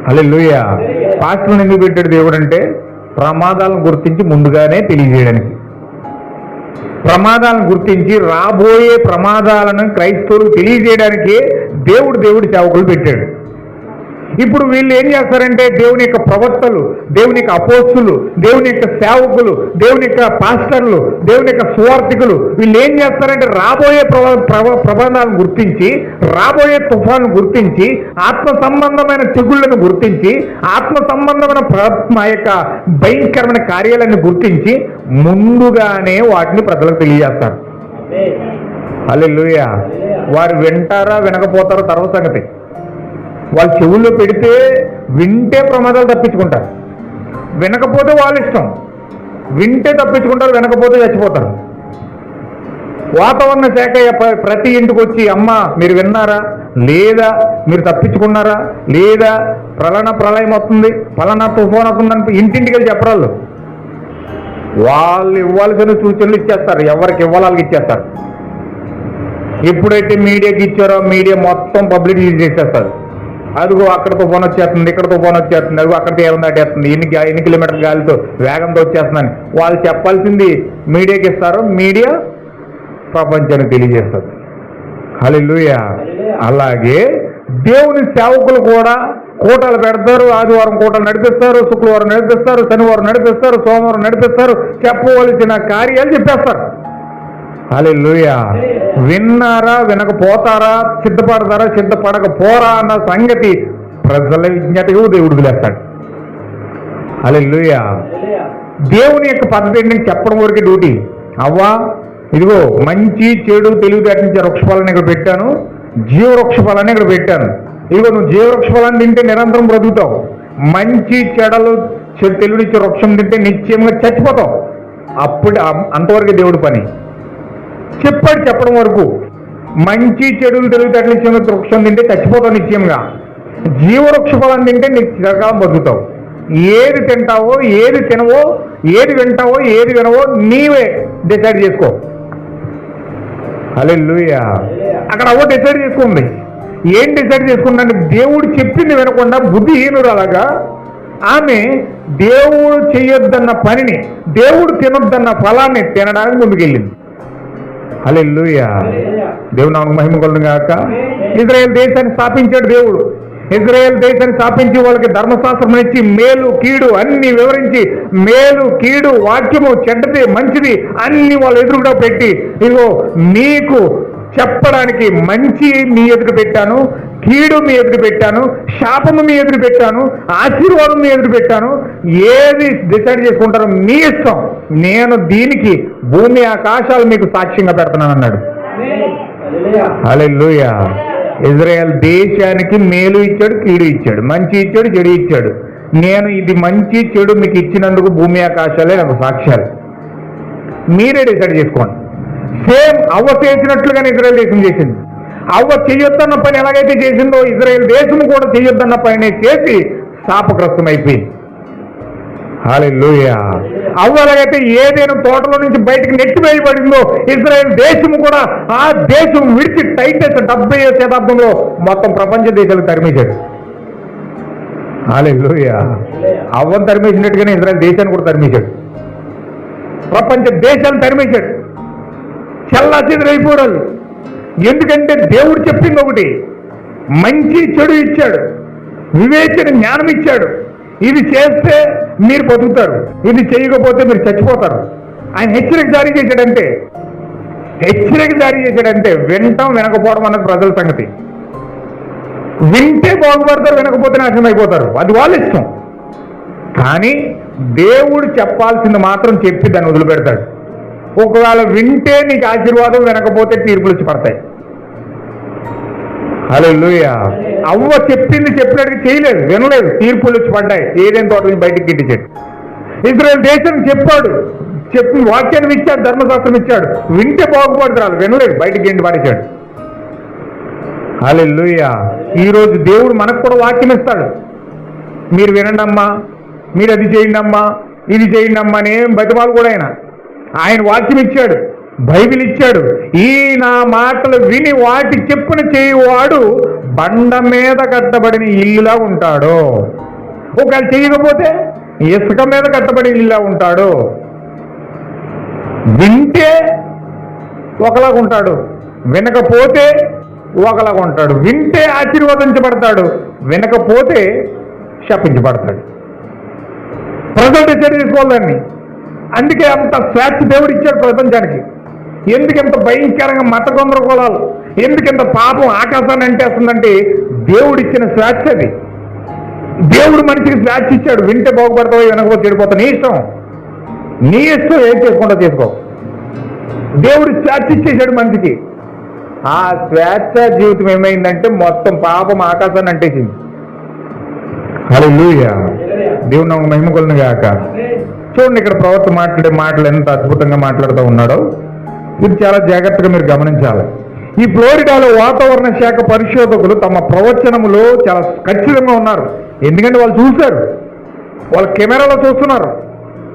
హల్లెలూయా. పాస్టర్లను ఎందుకు పెట్టాడు దేవుడు అంటే ప్రమాదాలను గుర్తించి ముందుగానే తెలియజేయడానికి, ప్రమాదాలను గుర్తించి రాబోయే ప్రమాదాలను క్రైస్తవులకు తెలియజేయడానికి దేవుడి సేవకులు పెట్టాడు. ఇప్పుడు వీళ్ళు ఏం చేస్తారంటే దేవుని యొక్క ప్రవక్తలు, దేవుని యొక్క అపోస్తులు, దేవుని యొక్క సేవకులు, దేవుని యొక్క పాస్టర్లు, దేవుని యొక్క సువార్థికులు వీళ్ళు ఏం చేస్తారంటే రాబోయే ప్రమాదాలను గుర్తించి, రాబోయే తుఫాను గుర్తించి, ఆత్మ సంబంధమైన తెగుళ్లను గుర్తించి, ఆత్మ సంబంధమైన యొక్క భయంకరమైన కార్యాలను గుర్తించి ముందుగానే వాటిని ప్రజలకు తెలియజేస్తారు. హల్లెలూయా. వారు వింటారా వినకపోతారో తర్వాత సంగతి. వాళ్ళ చెవుల్లో పెడితే వింటే ప్రమాదాలు తప్పించుకుంటారు, వినకపోతే వాళ్ళ ఇష్టం. వింటే తప్పించుకుంటారు, వినకపోతే చచ్చిపోతారు. వాతావరణ శాఖ ప్రతి ఇంటికి వచ్చి అమ్మ మీరు విన్నారా, లేదా మీరు తప్పించుకున్నారా, లేదా ప్రళయం వస్తుంది, ఫలానా తుఫాన్ వస్తుందని ఇంటింటికి వెళ్ళి చెప్పరాళ్ళు. వాళ్ళు ఇవ్వాల్సిన సూచనలు ఇచ్చేస్తారు, ఎవరికి ఇవ్వాలి వాళ్ళకి ఇచ్చేస్తారు. ఎప్పుడైతే మీడియాకి ఇచ్చారో మీడియా మొత్తం పబ్లిసిటీ చేసేస్తారు. అదిగో అక్కడ తుఫాన్ వచ్చేస్తుంది, ఇక్కడ తుఫాన్ వచ్చేస్తుంది, అదిగో అక్కడ తీరం దాటేస్తుంది, ఎన్ని కిలోమీటర్ల గాలితో వేగంతో వచ్చేస్తుందని వాళ్ళు చెప్పాల్సింది మీడియాకి ఇస్తారు, మీడియా ప్రపంచానికి తెలియజేస్తారు. హల్లెలూయా. అలాగే దేవుని సేవకులు కూడా కూటలు పెడతారు. ఆదివారం కూటలు నడిపిస్తారు, శుక్రవారం నడిపిస్తారు, శనివారం నడిపిస్తారు, సోమవారం నడిపిస్తారు, చెప్పవలసిన కార్యాలు చెప్పేస్తారు. హల్లెలూయా. విన్నారా వినకపోతారా, సిద్ధపడతారా సిద్ధపడకపోరా అన్న సంగతి ప్రజల విజ్ఞతకు దేవుడు వదిలేస్తాడు. హల్లెలూయా. దేవుని యొక్క పద్ధతి చెప్పడం వరకు డ్యూటీ. అవ్వా ఇదిగో మంచి చెడు తెలివితేటనిచ్చే వృక్షఫలాన్ని ఇక్కడ పెట్టాను, జీవవృక్ష ఫలాన్ని ఇక్కడ పెట్టాను. ఇదిగో నువ్వు జీవవృక్ష ఫలాన్ని తింటే నిరంతరం బ్రతుకుతావు, మంచి చెడలు తెలివినిచ్చే వృక్షం తింటే నిశ్చయంగా చచ్చిపోతావు. అప్పుడు అంతవరకు దేవుడి పని చెప్పడం వరకు. మంచి చెడులు తెలివితేటలు ఇచ్చే వృక్షం తింటే చచ్చిపోతావు నిశ్చయంగా, జీవవృక్ష ఫలాన్ని తింటే చిరకాలం బతుకుతావు. ఏది తింటావో, ఏది తినవో, ఏది వింటావో, ఏది వినవో నీవే డిసైడ్ చేసుకో. హల్లెలూయా. అక్కడ అవ్వ డిసైడ్ చేసుకుంది. ఏం డిసైడ్ చేసుకుందంటే దేవుడు చెప్పింది వినకుండా బుద్ధిహీనుడు అలాగా ఆమె దేవుడు చేయొద్దన్న పనిని, దేవుడు తినొద్దన్న ఫలాన్ని తినడానికి ముందుకెళ్ళింది. హల్లెలూయా. దేవుని నామమునకు మహిమ కలుగును గాక. ఇజ్రాయెల్ దేశాన్ని స్థాపించాడు దేవుడు. ఇజ్రాయెల్ దేశాన్ని స్థాపించి వాళ్ళకి ధర్మశాస్త్రం ఇచ్చి మేలు కీడు అన్ని వివరించి, మేలు కీడు వాక్యము చెడ్డది మంచిది అన్ని వాళ్ళ ఎదురుగా పెట్టి, ఇదిగో నీకు చెప్పడానికి మంచి మీ ఎదురు పెట్టాను, కీడు మీ ఎదురు పెట్టాను, శాపము మీ ఎదురు పెట్టాను, ఆశీర్వాదం మీ ఎదురు పెట్టాను, ఏది డిసైడ్ చేసుకుంటారో మీ ఇష్టం, నేను దీనికి భూమి ఆకాశాలు మీకు సాక్ష్యంగా పెడతాను అన్నాడు. హల్లెలూయా. ఇజ్రాయెల్ దేశానికి మేలు ఇచ్చాడు, కీడు ఇచ్చాడు, మంచి ఇచ్చాడు, చెడు ఇచ్చాడు. నేను ఇది మంచి చెడు మీకు ఇచ్చినందుకు భూమి ఆకాశాలే నాకు సాక్ష్యాలు, మీరే డిసైడ్ చేసుకోండి. సేమ్ అవ్వ చేసినట్లుగానే ఇజ్రాయెల్ దేశం చేసింది. అవ్వ చెయ్యొద్దన్న పని ఎలాగైతే చేసిందో ఇజ్రాయెల్ దేశం కూడా చెయ్యొద్దన్న పని చేసి శాపగ్రస్తం అయిపోయింది. హల్లెలూయా. అవ్వ ఎలాగైతే ఏదైనా తోటలో నుంచి బయటకు నెట్టివేయబడిందో ఇజ్రాయెల్ దేశం కూడా ఆ దేశం విడిచి టైటస్ 70వ శతాబ్దంలో మొత్తం ప్రపంచ దేశాలు తరిమేశాడు. హల్లెలూయా. అవ్వను తరిమేసినట్టుగానే ఇజ్రాయెల్ దేశాన్ని కూడా తరిమేశాడు, ప్రపంచ దేశాలు తరిమేశాడు. చల్లాచెదురైపోవడాలు. ఎందుకంటే దేవుడు చెప్పింది ఒకటి, మంచి చెడు ఇచ్చాడు, వివేచన జ్ఞానం ఇచ్చాడు. ఇది చేస్తే మీరు బతుకుతారు, ఇది చేయకపోతే మీరు చచ్చిపోతారు. ఆయన హెచ్చరిక జారీ చేశాడంటే వినటం వినకపోవడం అన్నది ప్రజల సంగతి. వింటే బాగుపడతారు, వినకపోతే నాశనం అయిపోతారు, అది వాళ్ళ ఇష్టం. కానీ దేవుడు చెప్పాల్సింది మాత్రం చెప్పి దాన్ని వదిలిపెడతాడు. ఒకవేళ వింటే నీకు ఆశీర్వాదం, వినకపోతే తీర్పులు వచ్చి పడతాయి. హల్లెలూయా. అవ్వ చెప్పింది చెప్పినట్టుగా చేయలేదు, వినలేదు, తీర్పులు వచ్చి పడ్డాయి. ఏదైనా తోట నుంచి బయటికి గిట్టించాడు. ఇజ్రాయెల్ దేశం చెప్పాడు, చెప్పి వాక్యాన్ని ఇచ్చాడు, ధర్మశాస్త్రం ఇచ్చాడు, వింటే బాగుపడతారు, వినలేదు, బయటికి గెంటి పడేశాడు. హల్లెలూయా. ఈరోజు దేవుడు మనకు కూడా వాక్యం ఇస్తాడు. మీరు వినండి అమ్మా, మీరు అది చేయండి అమ్మా, ఇది చేయండి అమ్మా అని ఏం బతిమాలు కూడా ఆయన వాక్యం ఇచ్చాడు, బైబిల్ ఇచ్చాడు. ఈ నా మాటలు విని వాటి చెప్పున చేయువాడు బండ మీద కట్టబడిన ఇల్లులా ఉంటాడు. ఒకవేళ చేయకపోతే ఇసుక మీద కట్టబడిన ఇల్లులా ఉంటాడు. వింటే ఒకలాగా ఉంటాడు, వినకపోతే ఒకలాగా ఉంటాడు. వింటే ఆశీర్వదించబడతాడు, వినకపోతే శపించబడతాడు. ప్రజలు డిసైడ్ చేసుకోవాలని. అందుకే అంత స్వేచ్ఛ దేవుడు ఇచ్చాడు ప్రపంచానికి. ఎందుకంత భయంకరంగా మత గందరగోళాలు, ఎందుకంత పాపం ఆకాశాన్ని అంటేస్తుందంటే దేవుడిచ్చిన స్వేచ్ఛ అది. దేవుడు మనిషికి స్వేచ్ఛ ఇచ్చాడు. వింటే బాగుపడతావు, వినకపోతే చెడిపోతావు, నీ ఇష్టం, నీ ఇష్టం ఏం చేసుకుంటా చేసుకో. దేవుడు స్వేచ్ఛ ఇచ్చేసాడు మనిషికి. ఆ స్వేచ్ఛ జీవితం ఏమైందంటే మొత్తం పాపం ఆకాశాన్ని అంటేసింది. హల్లెలూయా. దేవుడు నాకు మహిమ కొలను గాక. చూడండి, ఇక్కడ ప్రవక్త మాట్లాడే మాటలు ఎంత అద్భుతంగా మాట్లాడుతూ ఉన్నాడో ఇది చాలా జాగ్రత్తగా మీరు గమనించాలి. ఈ ఫ్లోరిడాలో వాతావరణ శాఖ పరిశోధకులు తమ ప్రవచనములో చాలా ఖచ్చితంగా ఉన్నారు. ఎందుకంటే వాళ్ళు చూశారు, వాళ్ళ కెమెరాలో చూస్తున్నారు,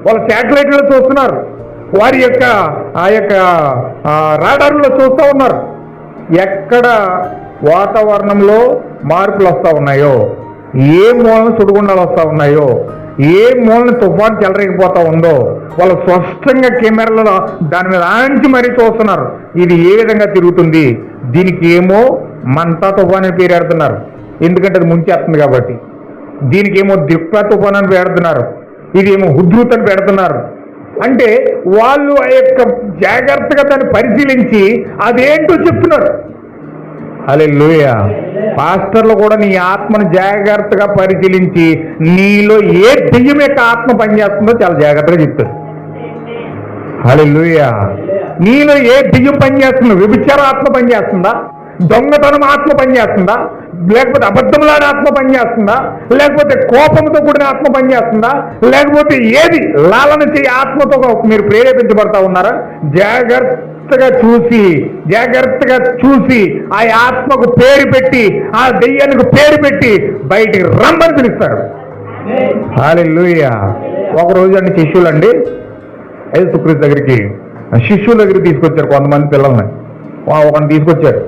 వాళ్ళ శాటిలైట్లో చూస్తున్నారు, వారి యొక్క ఆ యొక్క రాడార్లో చూస్తూ ఉన్నారు. ఎక్కడ వాతావరణంలో మార్పులు వస్తూ ఉన్నాయో, ఏ మూలన సుడిగుండాలు వస్తూ ఉన్నాయో, ఏ మూలన తుఫాను చెలరేగిపోతా ఉందో వాళ్ళు స్పష్టంగా కెమెరాలలో దాని మీద ఆంచి మరీ చూస్తున్నారు. ఇది ఏ విధంగా తిరుగుతుంది, దీనికి ఏమో మంతా తుఫాన్ అని పేరు పెడుతున్నారు, ఎందుకంటే అది ముంచేస్తుంది కాబట్టి. దీనికి ఏమో దిక్కా తుఫాన్ అని పెడుతున్నారు, ఇదేమో హుద్రూత్ అని పెడుతున్నారు. అంటే వాళ్ళు ఆ యొక్క జాగ్రత్తగా దాన్ని పరిశీలించి అదేంటో చెప్తున్నారు. హల్లెలూయా. పాస్టర్లు కూడా నీ ఆత్మను జాగ్రత్తగా పరిశీలించి నీలో ఏ దెయ్యం యొక్క ఆత్మ పనిచేస్తుందో చాలా జాగ్రత్తగా చెప్తారు. హల్లెలూయా. నీలో ఏ దెయ్యం పనిచేస్తుందో, వ్యభిచార ఆత్మ పనిచేస్తుందా, దొంగతనం ఆత్మ పనిచేస్తుందా, లేకపోతే అబద్ధములాడే ఆత్మ పనిచేస్తుందా, లేకపోతే కోపంతో కూడిన ఆత్మ పనిచేస్తుందా, లేకపోతే ఏది లాలన చేయ ఆత్మతో మీరు ప్రేరేపించబడతా ఉన్నారా? జాగ్రత్తగా చూసి ఆ ఆత్మకు పేరు పెట్టి, ఆ దెయ్యానికి పేరు పెట్టి బయటికి రమ్మని పిలుస్తారు. హల్లెలూయా. ఒకరోజు అండి శిష్యులండి యేసుక్రీస్తు దగ్గరికి శిష్యుల దగ్గరికి తీసుకొచ్చారు కొంతమంది పిల్లల్ని. ఒకరిని తీసుకొచ్చారు.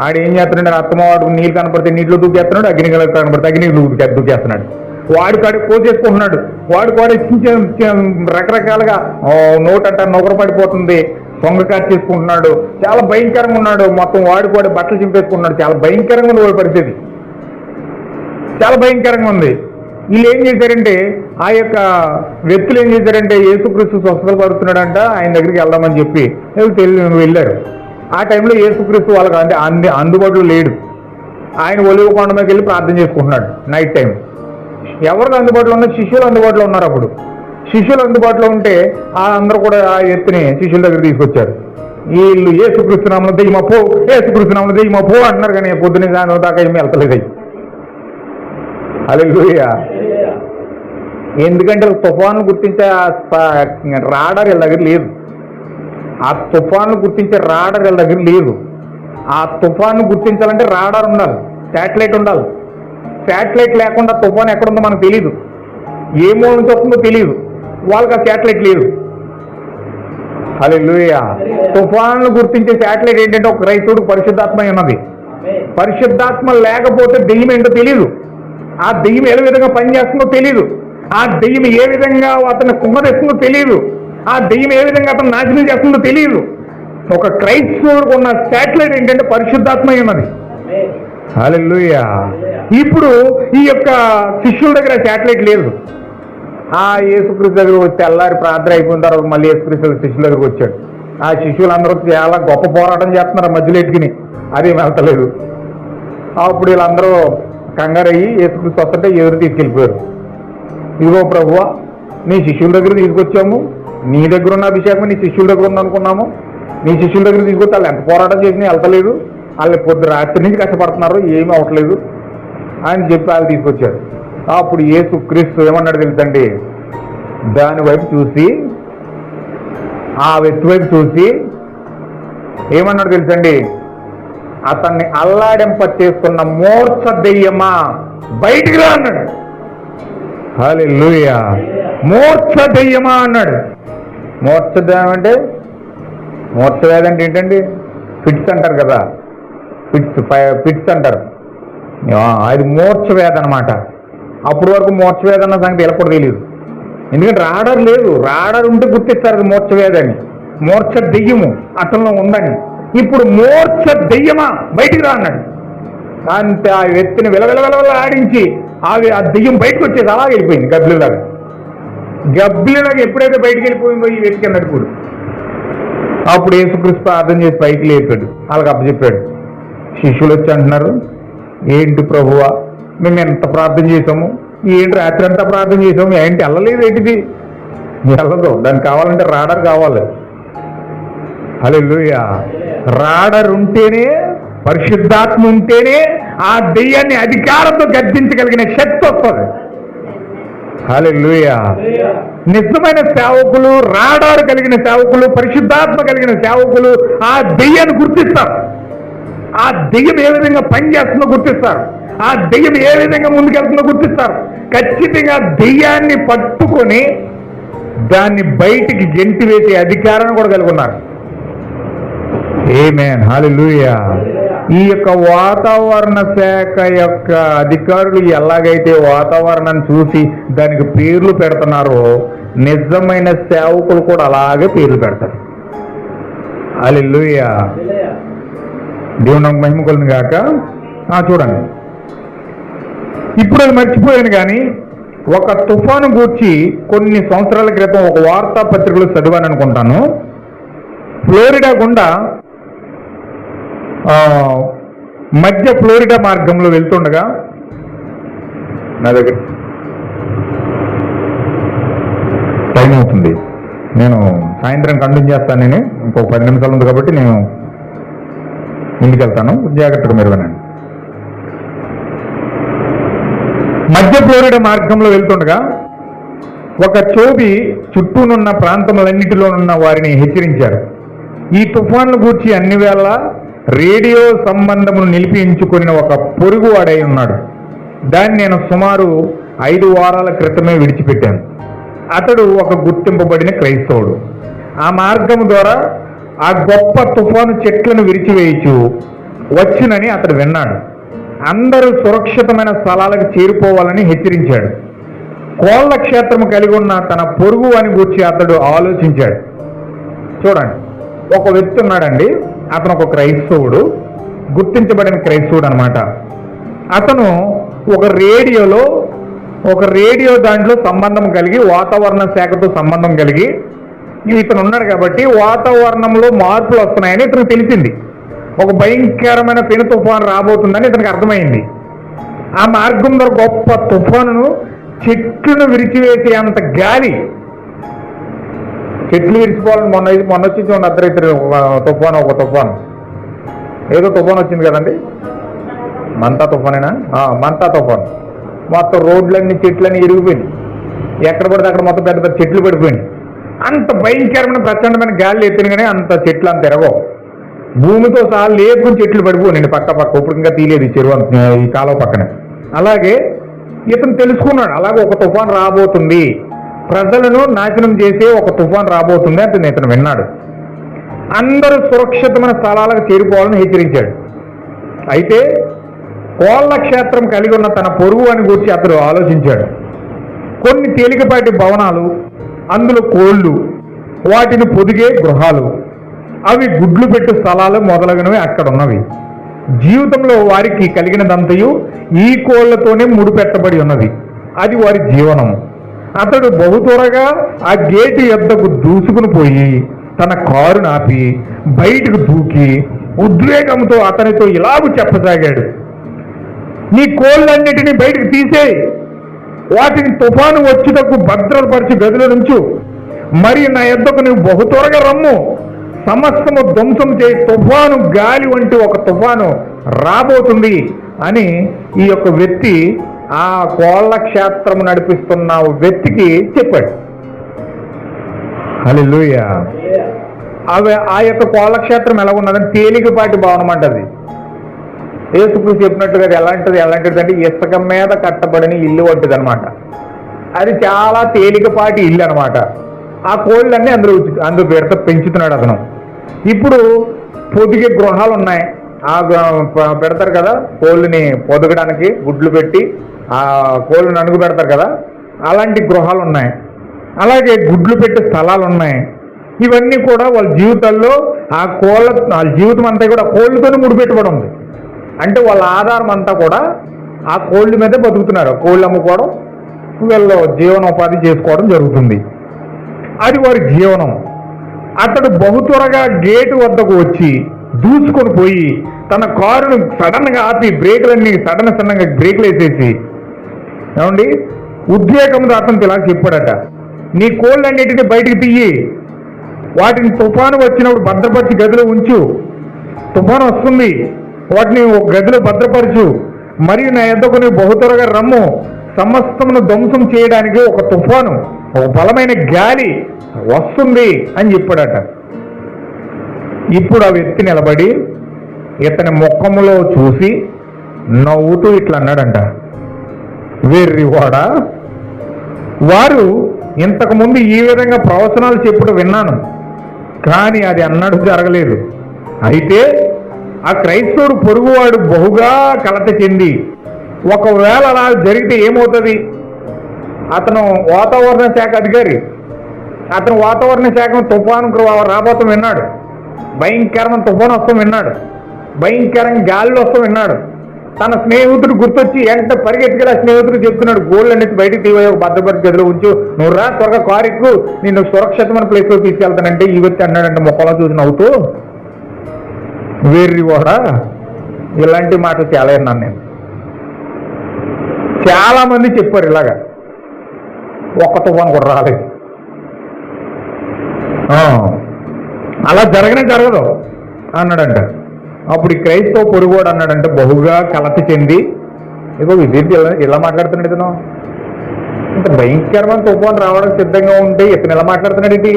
ఆడు ఏం చేస్తున్నాడు, అత్తమ్మవాడు నీళ్ళు కనపడితే నీటిలో దూకేస్తున్నాడు, అగ్ని కనపడితే అగ్నిలో దూకేస్తున్నాడు. వాడి కాడి కోసేసుకుంటున్నాడు. వాడు కూడా రకరకాలుగా నోటంట నొగర పడిపోతుంది, సొంగ చేసుకుంటున్నాడు. చాలా భయంకరంగా ఉన్నాడు. మొత్తం వాడు కూడా బట్టలు చింపేసుకుంటున్నాడు. చాలా భయంకరంగా ఉంది వాడి పరిస్థితి, చాలా భయంకరంగా ఉంది. వీళ్ళు ఏం చేశారంటే, ఆ యొక్క వ్యక్తులు ఏం చేశారంటే, యేసుక్రీస్తు స్వస్థతలు పడుతున్నాడంట, ఆయన దగ్గరికి వెళ్దామని చెప్పి వెళ్ళారు. ఆ టైంలో యేసుక్రీస్తు వాళ్ళకి అందుబాటులో లేడు. ఆయన ఒలివ కొండ మీదకి వెళ్ళి ప్రార్థన చేసుకుంటున్నాడు నైట్ టైం. ఎవరికి అందుబాటులో ఉన్న శిష్యులు అందుబాటులో ఉన్నారు. అప్పుడు శిష్యులు అందుబాటులో ఉంటే అందరూ కూడా ఆ ఎత్తుని శిష్యుల దగ్గర తీసుకొచ్చారు. వీళ్ళు యేసుక్రీస్తు నామమున దెయ్యమా పో, యేసుక్రీస్తు నామమున దెయ్యమా పో అంటున్నారు, కానీ పొద్దున్నే సాయంత్రం దాకా ఏమీ వెళ్తలేదు. హల్లెలూయా. ఎందుకంటే తుఫాను గుర్తించే రాడార్ వీళ్ళ దగ్గర లేదు. ఆ తుఫాను గుర్తించే రాడార్ వీళ్ళ దగ్గర లేదు. ఆ తుఫాను గుర్తించాలంటే రాడార్ ఉండాలి, శాటిలైట్ ఉండాలి. శాటిలైట్ లేకుండా తుఫాను ఎక్కడుందో మనకు తెలియదు, ఏ మూల నుంచి వస్తుందో తెలియదు. వాళ్ళకి ఆ శాటిలైట్ లేదు. హల్లెలూయా. తుఫాను గుర్తించే శాటిలైట్ ఏంటంటే ఒక రైతుడు పరిశుద్ధాత్మ ఉన్నది. పరిశుద్ధాత్మ లేకపోతే దెయ్యం ఏంటో తెలియదు. ఆ దెయ్యం ఏ విధంగా పనిచేస్తుందో తెలియదు. ఆ దెయ్యం ఏ విధంగా అతను కుమ్మరిస్తుందో తెలియదు. ఆ దెయ్యం ఏ విధంగా అతను నాశనం చేస్తుందో తెలియదు. ఒక క్రైస్తవుడికి ఉన్న శాటిలైట్ ఏంటంటే పరిశుద్ధాత్మ ఉన్నది. హల్లెలూయా. ఇప్పుడు ఈ యొక్క శిష్యుల దగ్గర శాటిలైట్ లేదు. ఆ యేసుక్రీస్తు దగ్గర వచ్చి అల్లారి ప్రార్థన అయిపోయిన తర్వాత మళ్ళీ యేసుక్రీస్తు శిష్యుల దగ్గరకు వచ్చాడు. ఆ శిష్యులందరూ చాలా గొప్ప పోరాటం చేస్తున్నారు, మధ్యలో ఎట్టుకుని అదేం వెళ్తలేదు. అప్పుడు వీళ్ళందరూ కంగారయ్యి యేసుక్రీస్తు వస్తుంటే ఎదురు తీసుకెళ్ళిపోయారు. ఇదిగో ప్రభువా, నీ శిష్యుల దగ్గర తీసుకొచ్చాము, నీ దగ్గర ఉన్న అభిషేకం నీ శిష్యుల దగ్గర ఉందనుకున్నాము, నీ శిష్యుల దగ్గర తీసుకొచ్చి వాళ్ళు ఎంత పోరాటం చేసినా వెళ్తలేదు, వాళ్ళు పొద్దు రాత్రి నుంచి కష్టపడుతున్నారు, ఏమీ అవ్వట్లేదు అని చెప్పి వాళ్ళు తీసుకొచ్చారు. అప్పుడు యేసుక్రీస్తు ఏమన్నాడు తెలుసండి, దాని వైపు చూసి, ఆ వ్యక్తి వైపు చూసి ఏమన్నాడు తెలుసండి, అతన్ని అల్లాడింప చేస్తున్న మూర్ఛ దెయ్యమా బయటికి రా అన్నాడు. హల్లెలూయా. మూర్ఛ దెయ్యమా అన్నాడు. మూర్ఛ దెయ్యం అంటే, మూర్ఛ వ్యాధి అంటే ఏంటండి? ఫిట్స్ అంటారు కదా, ఫిట్స్ అంటారు. అది మూర్ఛ వ్యాధి అనమాట. అప్పటి వరకు మూర్ఛ వ్యాధి అన్న సంగతి ఎలా కూడా తెలియదు. ఎందుకంటే రాడార్ లేదు. రాడార్ ఉంటే గుర్తిస్తారు అది మూర్ఛ వ్యాధి అని. మూర్ఛ దెయ్యము అతనిలో ఉందని. ఇప్పుడు మూర్ఛ దెయ్యమా బయటికి రా అన్నాడు. అంతే ఆ వ్యక్తిని విలవిలవిలవిల ఆడించి ఆ దెయ్యం బయటకు వచ్చేది. అలాగే వెళ్ళిపోయింది గబ్బిలాగా. గబ్బిలాగా ఎప్పుడైతే బయటికి వెళ్ళిపోయిందో ఈ వ్యక్తి అన్నాడు. ఇప్పుడు అప్పుడు యేసుక్రీస్తు ప్రార్థన చేసి పైకి లేపాడు. వాళ్ళకి అప్పచెప్పాడు. శిష్యులు వచ్చి అంటున్నారు, ఏంటి ప్రభువా మేము ఎంత ప్రార్థన చేసాము, ఏంటి రాత్రి అంతా ప్రార్థన చేసాము, ఏంటి వెళ్ళలేదు, ఏంటిది వెళ్ళదు. దానికి కావాలంటే రాడర్ కావాలి. హల్లెలూయా. రాడర్ ఉంటేనే, పరిశుద్ధాత్మ ఉంటేనే ఆ దెయ్యాన్ని అధికారంతో గద్దించగలిగిన శక్తి వస్తుంది. హల్లెలూయా. నిజమైన సేవకులు, రాడారు కలిగిన సేవకులు, పరిశుద్ధాత్మ కలిగిన సేవకులు ఆ దెయ్యాన్ని గుర్తిస్తారు. ఆ దెయ్యం ఏ విధంగా పనిచేస్తుందో గుర్తిస్తారు. ఆ దెయ్యం ఏ విధంగా ముందుకెళ్తుందో గుర్తిస్తారు. ఖచ్చితంగా దెయ్యాన్ని పట్టుకొని దాన్ని బయటికి గెంటి వేసే అధికారాన్ని కూడా కలిగి ఉన్నారు. ఆమేన్. హల్లెలూయా. ఈ యొక్క వాతావరణ శాఖ యొక్క అధికారులు ఎలాగైతే వాతావరణాన్ని చూసి దానికి పేర్లు పెడుతున్నారో, నిజమైన సేవకులు కూడా అలాగే పేర్లు పెడతారు. హల్లెలూయా. దేవుని నాకు మహిమ కలుగును గాక. చూడండి, ఇప్పుడు అది మర్చిపోయాను కానీ ఒక తుఫాను గూర్చి కొన్ని సంవత్సరాల క్రితం ఒక వార్తాపత్రికలో చదివాను అనుకుంటాను. ఫ్లోరిడా గుండా మధ్య ఫ్లోరిడా మార్గంలో వెళ్తుండగా, నా దగ్గర టైం అవుతుంది, నేను సాయంత్రం కంటిన్యూ చేస్తాను. నేను ఇంకొక 10 నిమిషాలు ఉంది కాబట్టి నేను ఇంటికి వెళ్తాను. జాగ్రత్తగా మీరు వినండి. మధ్య ఫ్లోరిడా మార్గంలో వెళ్తుండగా ఒక చోబి చుట్టూనున్న ప్రాంతములన్నిటిలోనున్న వారిని హెచ్చరించారు. ఈ తుఫాన్లు గూర్చి అన్ని వేళ రేడియో సంబంధమును నిలిపించుకుని ఒక పొరుగువాడై ఉన్నాడు. దాన్ని నేను సుమారు 5 వారాల క్రితమే విడిచిపెట్టాను. అతడు ఒక గుర్తింపబడిన క్రైస్తవుడు. ఆ మార్గం ద్వారా ఆ గొప్ప తుఫాను చెట్లను విరిచివేయచ్చు వచ్చునని అతడు విన్నాడు. అందరూ సురక్షితమైన స్థలాలకు చేరిపోవాలని హెచ్చరించాడు. కోళ్ల క్షేత్రం కలిగి ఉన్న తన పొరుగు అని గూర్చి అతడు ఆలోచించాడు. చూడండి, ఒక వ్యక్తి ఉన్నాడండి. అతను ఒక క్రైస్తవుడు, గుర్తించబడిన క్రైస్తవుడు అనమాట. అతను ఒక రేడియో దాంట్లో సంబంధం కలిగి, వాతావరణ శాఖతో సంబంధం కలిగి ఇతను ఉన్నాడు. కాబట్టి వాతావరణంలో మార్పులు వస్తున్నాయని ఇతను తెలిసింది. ఒక భయంకరమైన పెను తుఫాను రాబోతుందని ఇతనికి అర్థమైంది. ఆ మార్గం ద్వారా గొప్ప తుఫానును, చెట్లను విరిచివేసే అంత గాలి, చెట్లు విరిచిపోవాలని మొన్న వచ్చి చూడండి అర్ధరాత్రి ఒక తుఫాను ఏదో తుఫాను వచ్చింది కదండి. మంతా తుఫానేనా? మంతా తుఫాను. మొత్తం రోడ్లన్నీ చెట్లన్నీ ఇరిగిపోయినాయి. ఎక్కడ పడితే అక్కడ మొత్తం పెద్ద పెద్ద చెట్లు పడిపోయినాయి. అంత భయంకరమైన ప్రచండమైన గాలి ఎత్తిన కానీ అంత చెట్లు అంత ఎరగవు. భూమితో సహా లేపుకుని చెట్లు పడిపోయినాయి పక్క ఇప్పుడు ఇంకా తీయలేదు ఈ చెరువు, ఈ కాలువ పక్కన. అలాగే ఇతను తెలుసుకున్నాడు, అలాగే ఒక తుఫాను రాబోతుంది, ప్రజలను నాశనం చేసే ఒక తుఫాను రాబోతుంది అంటే ఇతను విన్నాడు. అందరూ సురక్షితమైన స్థలాలకు చేరిపోవాలని హెచ్చరించాడు. అయితే కోళ్ల క్షేత్రం కలిగి ఉన్న తన పొరుగు అని గురించి అతడు ఆలోచించాడు. కొన్ని తేలికపాటి భవనాలు, అందులో కోళ్లు, వాటిని పొదిగే గృహాలు, అవి గుడ్లు పెట్టే స్థలాలు మొదలగునవి అక్కడ ఉన్నవి. జీవితంలో వారికి కలిగినదంతయు ఈ కోళ్లతోనే ముడిపెట్టబడి ఉన్నది. అది వారి జీవనము. అతడు బహు త్వరగా ఆ గేటు యొద్దకు దూసుకుని పోయి తన కారును ఆపి బయటకు దూకి ఉద్వేగంతో అతనితో ఇలాగూ చెప్పసాగాడు, నీ కోళ్ళన్నిటినీ బయటకు తీసేయి, వాటిని తుఫాను వచ్చుటకు భద్రపరిచి గదిలో నుంచు, మరి నా యొద్దకు నువ్వు బహు త్వరగా రమ్ము, సమస్తము ధ్వంసం చేయి, తుఫాను గాలి వంటి ఒక తుఫాను రాబోతుంది అని ఈ యొక్క వ్యక్తి, ఆ కోళ్ల క్షేత్రము నడిపిస్తున్న వ్యక్తికి చెప్పాడు. హల్లెలూయా. ఆ యొక్క కోళ్ల క్షేత్రం ఎలా ఉన్నదని తేలికపాటి భవనం అంటది. యేసుక్రీస్తు చెప్పినట్టుగా అది ఎలాంటిది అంటే ఇసుక మీద కట్టబడిన ఇల్లు వంటిది అనమాట. అది చాలా తేలికపాటి ఇల్లు అనమాట. ఆ కోళ్ళన్నీ అందులో పెంచుతున్నాడు అతను. ఇప్పుడు పొదిగే గృహాలు ఉన్నాయి, పెడతారు కదా కోళ్ళని పొదగడానికి, గుడ్లు పెట్టి ఆ కోళ్ళని అణుగు పెడతారు కదా, అలాంటి గృహాలు ఉన్నాయి. అలాగే గుడ్లు పెట్టే స్థలాలు ఉన్నాయి. ఇవన్నీ కూడా వాళ్ళ జీవితాల్లో వాళ్ళ జీవితం అంతా కూడా కోళ్ళతోనే ముడిపెట్టుబడి ఉంది. అంటే వాళ్ళ ఆధారం అంతా కూడా ఆ కోళ్ళ మీదే బతుకుతున్నారు. కోళ్ళు అమ్ముకోవడం, వీళ్ళు జీవనోపాధి చేసుకోవడం జరుగుతుంది. అది వారి జీవనం. అతడు బహు త్వరగా గేటు వద్దకు వచ్చి దూసుకొని పోయి తన కారును సడన్గా ఆపి బ్రేకులన్నీ సడన్గా బ్రేకులు వేసేసి, ఏమండి, ఉద్వేగంతో అతను ఇలా చెప్పాడట, నీ కోళ్ళన్నిటిని బయటికి తీయి, వాటిని తుఫాను వచ్చినప్పుడు భద్రపరిచి గదిలో ఉంచు, తుఫాను వస్తుంది వాటిని ఒక గదిలో భద్రపరచు, మరియు నా ఎద్దకు నీవు బహు త్వరగా రమ్ము, సమస్తమును ధ్వంసం చేయడానికి ఒక తుఫాను, ఒక బలమైన గాలి వస్తుంది అని చెప్పాడట. ఇప్పుడు ఆ వ్యక్తి నిలబడి ఇతని ముఖములో చూసి నవ్వుతూ ఇట్లా అన్నాడంట, వెర్రివాడా, వారు ఇంతకుముందు ఈ విధంగా ప్రవచనాలు చెప్పుడు విన్నాను, కానీ అది అన్నట్టు జరగలేదు. అయితే ఆ క్రైస్తవుడు పొరుగువాడు బహుగా కలత చెంది, ఒకవేళ అలా జరిగితే ఏమవుతుంది? అతను వాతావరణ శాఖ అధికారి. అతను వాతావరణ శాఖ తుఫాను రాబోతం విన్నాడు, భయంకరమైన తుఫాను వస్తాం విన్నాడు, భయంకరంగా గాలిలో వస్తాం విన్నాడు. తన స్నేహితుడు గుర్తొచ్చి వెంట పరిగెత్తుకెళ్ళి స్నేహితుడు చెప్తున్నాడు, గోల్డ్ అనేది బయటికి తీవో, భద్రపరిచి గదిలో ఉంచు, నువ్వు రా త్వరగా కారుకు, నేను సురక్షితమైన ప్లేస్లో తీసుకెళ్తానంటే ఈ వ్యక్తి అన్నాడంటే మొక్కలో చూసి నవ్వుతూ, వేర్రి కూడా ఇలాంటి మాటలు చాలా విన్నాను నేను. చాలా మంది చెప్పారు ఇలాగా, ఒక్క తుఫాను కూడా రాలేదు, అలా జరగదు అన్నాడంట. అప్పుడు ఈ క్రైస్తవ పొరుగువాడు అన్నాడంటే బహుగా కలత చెంది, ఇదిగో విద్యార్థి ఇలా మాట్లాడుతున్నాడు, ఇతను ఇంత భయంకరమైన తుఫాను రావడానికి సిద్ధంగా ఉంటే ఇతను ఎలా మాట్లాడుతున్నాడు ఏంటి?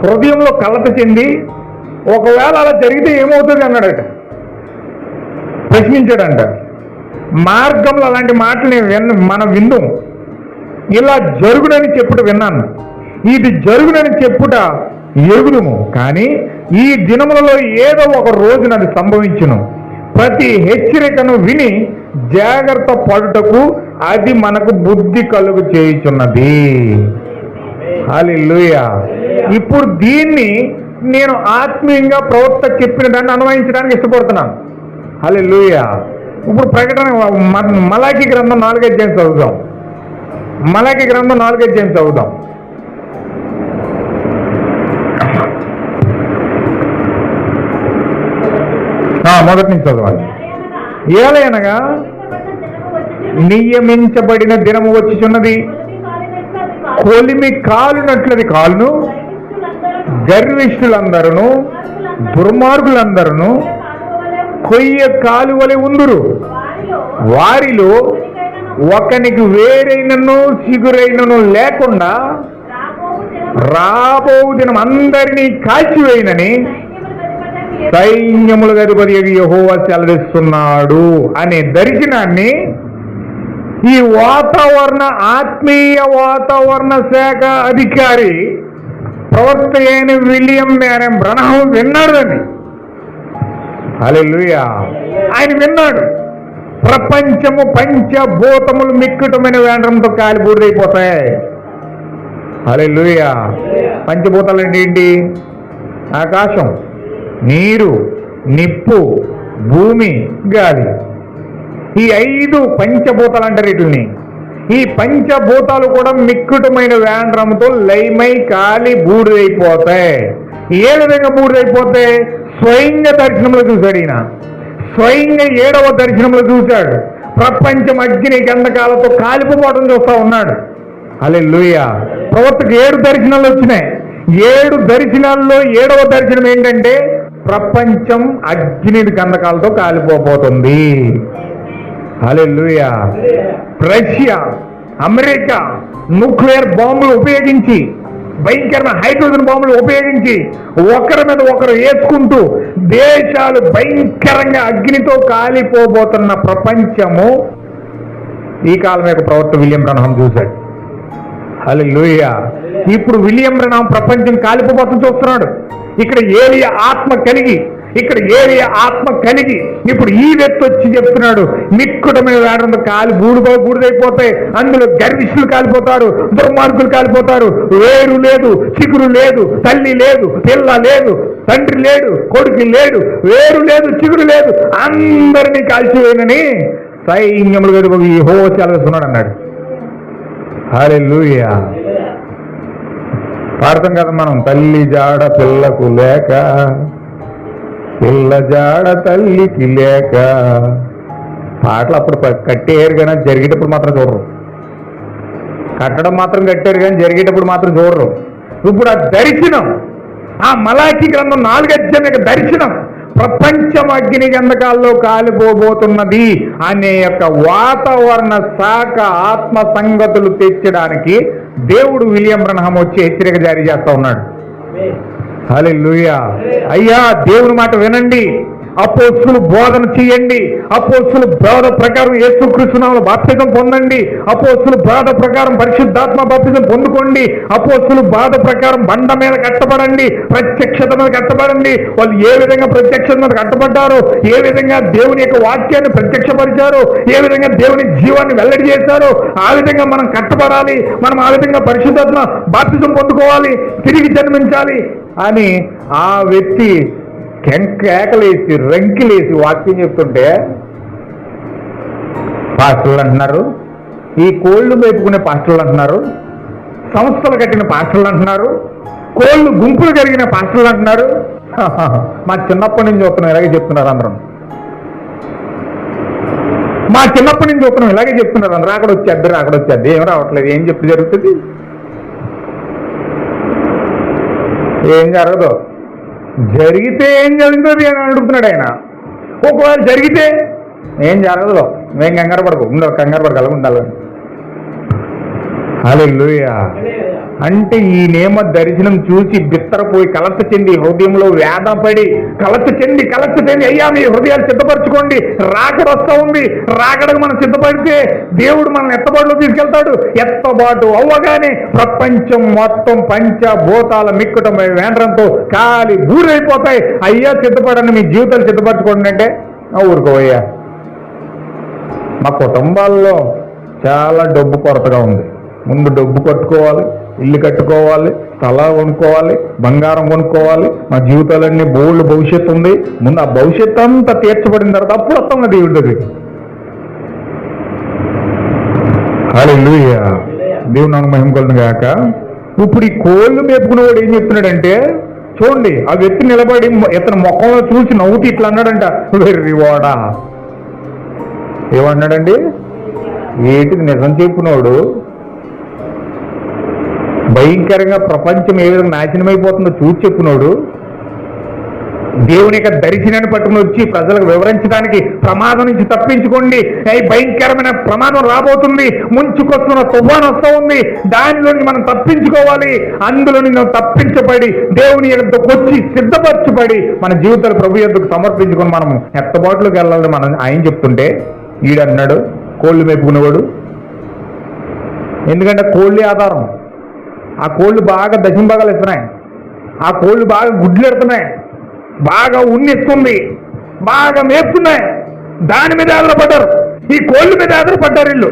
హృదయంలో కలత చెంది ఒకవేళ అలా జరిగితే ఏమవుతుంది అన్నాడట, ప్రశ్నించాడంట. మార్గంలో అలాంటి మాటలు మనం విందాం, ఇలా జరుగునని చెప్పుట విన్నాను, ఇది జరుగునని చెప్పుట ఎరుగుదుము, కానీ ఈ దినములలో ఏదో ఒక రోజున అది సంభవించును. ప్రతి హెచ్చరికను విని జాగ్రత్త పడుటకు అది మనకు బుద్ధి కలుగు చేయుచున్నది. హల్లెలూయా. ఇప్పుడు దీన్ని నేను ఆత్మీయంగా ప్రవక్త చెప్పిన దాన్ని అన్వయించడానికి ఇష్టపడుతున్నాను. హల్లెలూయా. ఇప్పుడు ప్రకటన మలాకి గ్రంథం 4 అధ్యాయం చదువుదాం. మలాకి గ్రంథం 4 అధ్యాయం చదువుదాం. మొదటి నుంచి చదవాలి. ఏలయనగా నియమించబడిన దినము వచ్చుచున్నది, కొలిమి కాలునట్లది కాలును, గర్విష్ఠులందరూ దుర్మార్గులందరూ కొయ్య కాలువలే ఉందురు, వారిలో ఒకనికి వేరైనను చిగురైనను లేకుండా రాబో దినం అందరినీ కాల్చివేయనని సైన్యముల అధిపతి యెహోవా సెలవిస్తున్నాడు అనే దర్శనాన్ని ఈ ఆత్మీయ వాతావరణ శాఖ అధికారి ప్రవక్త అయిన విలియం మేరన్ బ్రనహం విన్నాడు. హల్లెలూయా. ఆయన విన్నాడు, ప్రపంచము పంచభూతములు మిక్కుటమైన వేండ్రంతో కాలి బూడిదైపోతాయి. హల్లెలూయా. పంచభూతాలు అంటే ఏంటి? ఆకాశం, నీరు, నిప్పు, భూమి, గాలి. ఈ 5 పంచభూతాలు అంటారు వీటిని. ఈ పంచభూతాలు కూడా మిక్కుటమైన వేండ్రంతో లయమై కాలి బూడిదైపోతాయి. ఏ విధంగా బూడిదైపోతాయి? స్వయంగా దర్శనంలో చూశాడు ఈయన. స్వయంగా 7వ దర్శనంలో చూశాడు. ప్రపంచం అగ్ని గంధకాలతో కాలిపోవడం చూస్తా ఉన్నాడు. హల్లెలూయా. ప్రవక్తకు 7 దర్శనాలు వచ్చినాయి. 7 దర్శనాల్లో 7వ దర్శనం ఏంటంటే ప్రపంచం అగ్ని గంధకాలతో కాలిపోబోతుంది. హల్లెలూయా. రష్యా, అమెరికా న్యూక్లియర్ బాంబులు ఉపయోగించి భయంకరమైన హైడ్రోజన్ బాంబులు ఉపయోగించి ఒకరి మీద ఒకరు వేసుకుంటూ దేశాలు భయంకరంగా అగ్నితో కాలిపోబోతున్న ప్రపంచము ఈ కాలం యొక్క ప్రవక్త విలియం బ్రన్హాం చూశాడు. హల్లెలూయా. ఇప్పుడు విలియం బ్రన్హాం ప్రపంచం కాలిపోబోతుంది చూస్తున్నాడు. ఇక్కడ ఏలియా ఆత్మ కలిగి ఇప్పుడు ఈ వ్యక్తి వచ్చి చెప్తున్నాడు, నిక్కుటమైన వేడంతో కాలి బూడిదైపోతాయి, అందులో గర్విష్ఠులు కాలిపోతారు, దుర్మార్గులు కాలిపోతారు, వేరు లేదు, చిగురు లేదు, తల్లి లేదు, పిల్ల లేదు, తండ్రి లేడు, కొడుకు లేడు, వేరు లేదు, చిగురు లేదు, అందరినీ కాల్చివేయనని సైన్యములు గది యెహోవా సెలవిస్తున్నాడు అన్నాడు. హల్లెలూయా. పాడతాం కదా మనం, తల్లి జాడ పిల్లకు లేక, పిల్ల జాడ తల్లికి లేక. పాటలు అప్పుడు కట్టేయరు కానీ జరిగేటప్పుడు మాత్రం చూడరు. కట్టడం మాత్రం కట్టారు కానీ జరిగేటప్పుడు మాత్రం చూడరు. ఇప్పుడు ఆ దర్శనం, ఆ మలాఖీ గ్రంథం 4వ అధ్యాయం యొక్క దర్శనం, ప్రపంచం అగ్ని గంధకాల్లో కాలిపోబోతున్నది అనే యొక్క వాతావరణ శాఖ ఆత్మ సంగతులు తెచ్చడానికి దేవుడు విలియం బ్రన్హాం వచ్చి హెచ్చరిక జారీ చేస్తా ఉన్నాడు. హల్లెలూయా. అయ్యా, దేవుని మాట వినండి, అపోస్తులు బోధన చేయండి, అపోస్తులు బోధ ప్రకారం యేసుక్రీస్తు నామములో బాప్తిజం పొందండి, అపోస్తులు బోధ ప్రకారం పరిశుద్ధాత్మ బాప్తిజం పొందుకోండి, అపోస్తులు బోధ ప్రకారం బండ మీద కట్టబడండి, ప్రత్యక్షత మీద కట్టబడండి. వాళ్ళు ఏ విధంగా ప్రత్యక్షత మీద కట్టబడ్డారో, ఏ విధంగా దేవుని యొక్క వాక్యాన్ని ప్రత్యక్షపరిచారో, ఏ విధంగా దేవుని జీవాన్ని వెల్లడి చేశారో ఆ విధంగా మనం కట్టబడాలి, మనం ఆ విధంగా పరిశుద్ధాత్మ బాప్తిజం పొందుకోవాలి, తిరిగి జన్మించాలి అని ఆ వ్యక్తి కేకలేసి రంకిలేసి వాక్యం చెప్తుంటే పాస్టర్లు అంటున్నారు, ఈ కోళ్ళు మేపుకునే పాస్టర్లు అంటున్నారు, సంస్థలు కట్టిన పాస్టర్లు అంటున్నారు, కోళ్ళు గుంపులు జరిగిన పాస్టర్లు అంటున్నారు. మా చిన్నప్పటి నుంచి చూస్తున్నాం ఇలాగే చెప్తున్నారు అందరం. మా చిన్నప్పటి నుంచి చూస్తున్నాం ఇలాగే చెప్తున్నారు అందరూ. అక్కడ వచ్చేద్ది ఏం రావట్లేదు, ఏం చెప్పి జరుగుతుంది, ఏం జరగదు. జరిగితే ఏం జరుగుతుంది అని అడుగుతున్నాడు ఆయన. ఒకవేళ జరిగితే ఏం జరగదు, మేము కంగారు పడగలం ఉండాలి. హల్లెలూయా. అంటే ఈ నియమ దర్శనం చూసి బిత్తరపోయి కలత చెంది హృదయంలో వేదన పడి కలత చెంది అయ్యా మీ హృదయాలు సిద్ధపరచుకోండి, రాకడ వస్తూ ఉంది, రాకడకు మనం సిద్ధపడితే దేవుడు మనల్ని ఎత్తబాటులో తీసుకెళ్తాడు. ఎత్తబాటు అవ్వగానే ప్రపంచం మొత్తం పంచభూతాల మిక్కుటం వేండ్రంతో కాలి బూరైపోతాయి. అయ్యా సిద్ధపడండి, మీ జీవితాలు సిద్ధపరచుకోండి అంటే ఊరుకోవయ్యా. మా కుటుంబాల్లో చాలా డబ్బు కొరతగా ఉంది. ముందు డబ్బు కట్టుకోవాలి, ఇల్లు కట్టుకోవాలి, స్థలాలు కొనుక్కోవాలి, బంగారం కొనుక్కోవాలి, మా జీవితాలన్నీ బోల్డ్ భవిష్యత్తు ఉంది. ముందు ఆ భవిష్యత్తు అంతా తీర్చబడిన తర్వాత అప్పుడు వస్తాం దేవుడి దగ్గర. హల్లెలూయా. దేవుని నామమునకు మహిమ కలుగును గాక. ఇప్పుడు ఈ కోళ్ళు మేపుకునేవాడు ఏం చెప్తున్నాడంటే, చూడండి ఆ వ్యక్తి నిలబడి ఇతను ముఖంలో చూసి నవ్వుతూ ఇట్లా అన్నాడంట, వెర్రివాడా. ఏమన్నాడండి? ఏంటిది నిజం చెప్పినోడు భయంకరంగా ప్రపంచం ఏ విధంగా నాశనం అయిపోతుందో చూసి చెప్పినోడు దేవుని యొక్క దర్శనాన్ని పట్టుకుని వచ్చి ప్రజలకు వివరించడానికి ప్రమాదం నుంచి తప్పించుకోండి, భయంకరమైన ప్రమాదం రాబోతుంది, ముంచుకొస్తున్న తుఫాను వస్తూ ఉంది, దానిలో మనం తప్పించుకోవాలి, అందులో మనం తప్పించబడి దేవుని యొద్దకు వచ్చి సిద్ధపరచబడి మన జీవితాలు ప్రభు యొద్దకు సమర్పించుకొని మనం ఎత్తబాటులోకి వెళ్ళాలని మనం ఆయన చెప్తుంటే ఈడన్నాడు కోళ్ళు మేపుకునేవాడు. ఎందుకంటే కోళ్ళే ఆధారం. ఆ కోళ్ళు బాగా దశంభాగాలు ఇస్తున్నాయి, ఆ కోళ్ళు బాగా గుడ్లు ఎడుతున్నాయి, బాగా ఉన్నిస్తుంది, బాగా మేపుతున్నాయి, దాని మీద ఆధారపడ్డారు. ఈ కోళ్ళ మీద ఆధారపడ్డారు వీళ్ళు.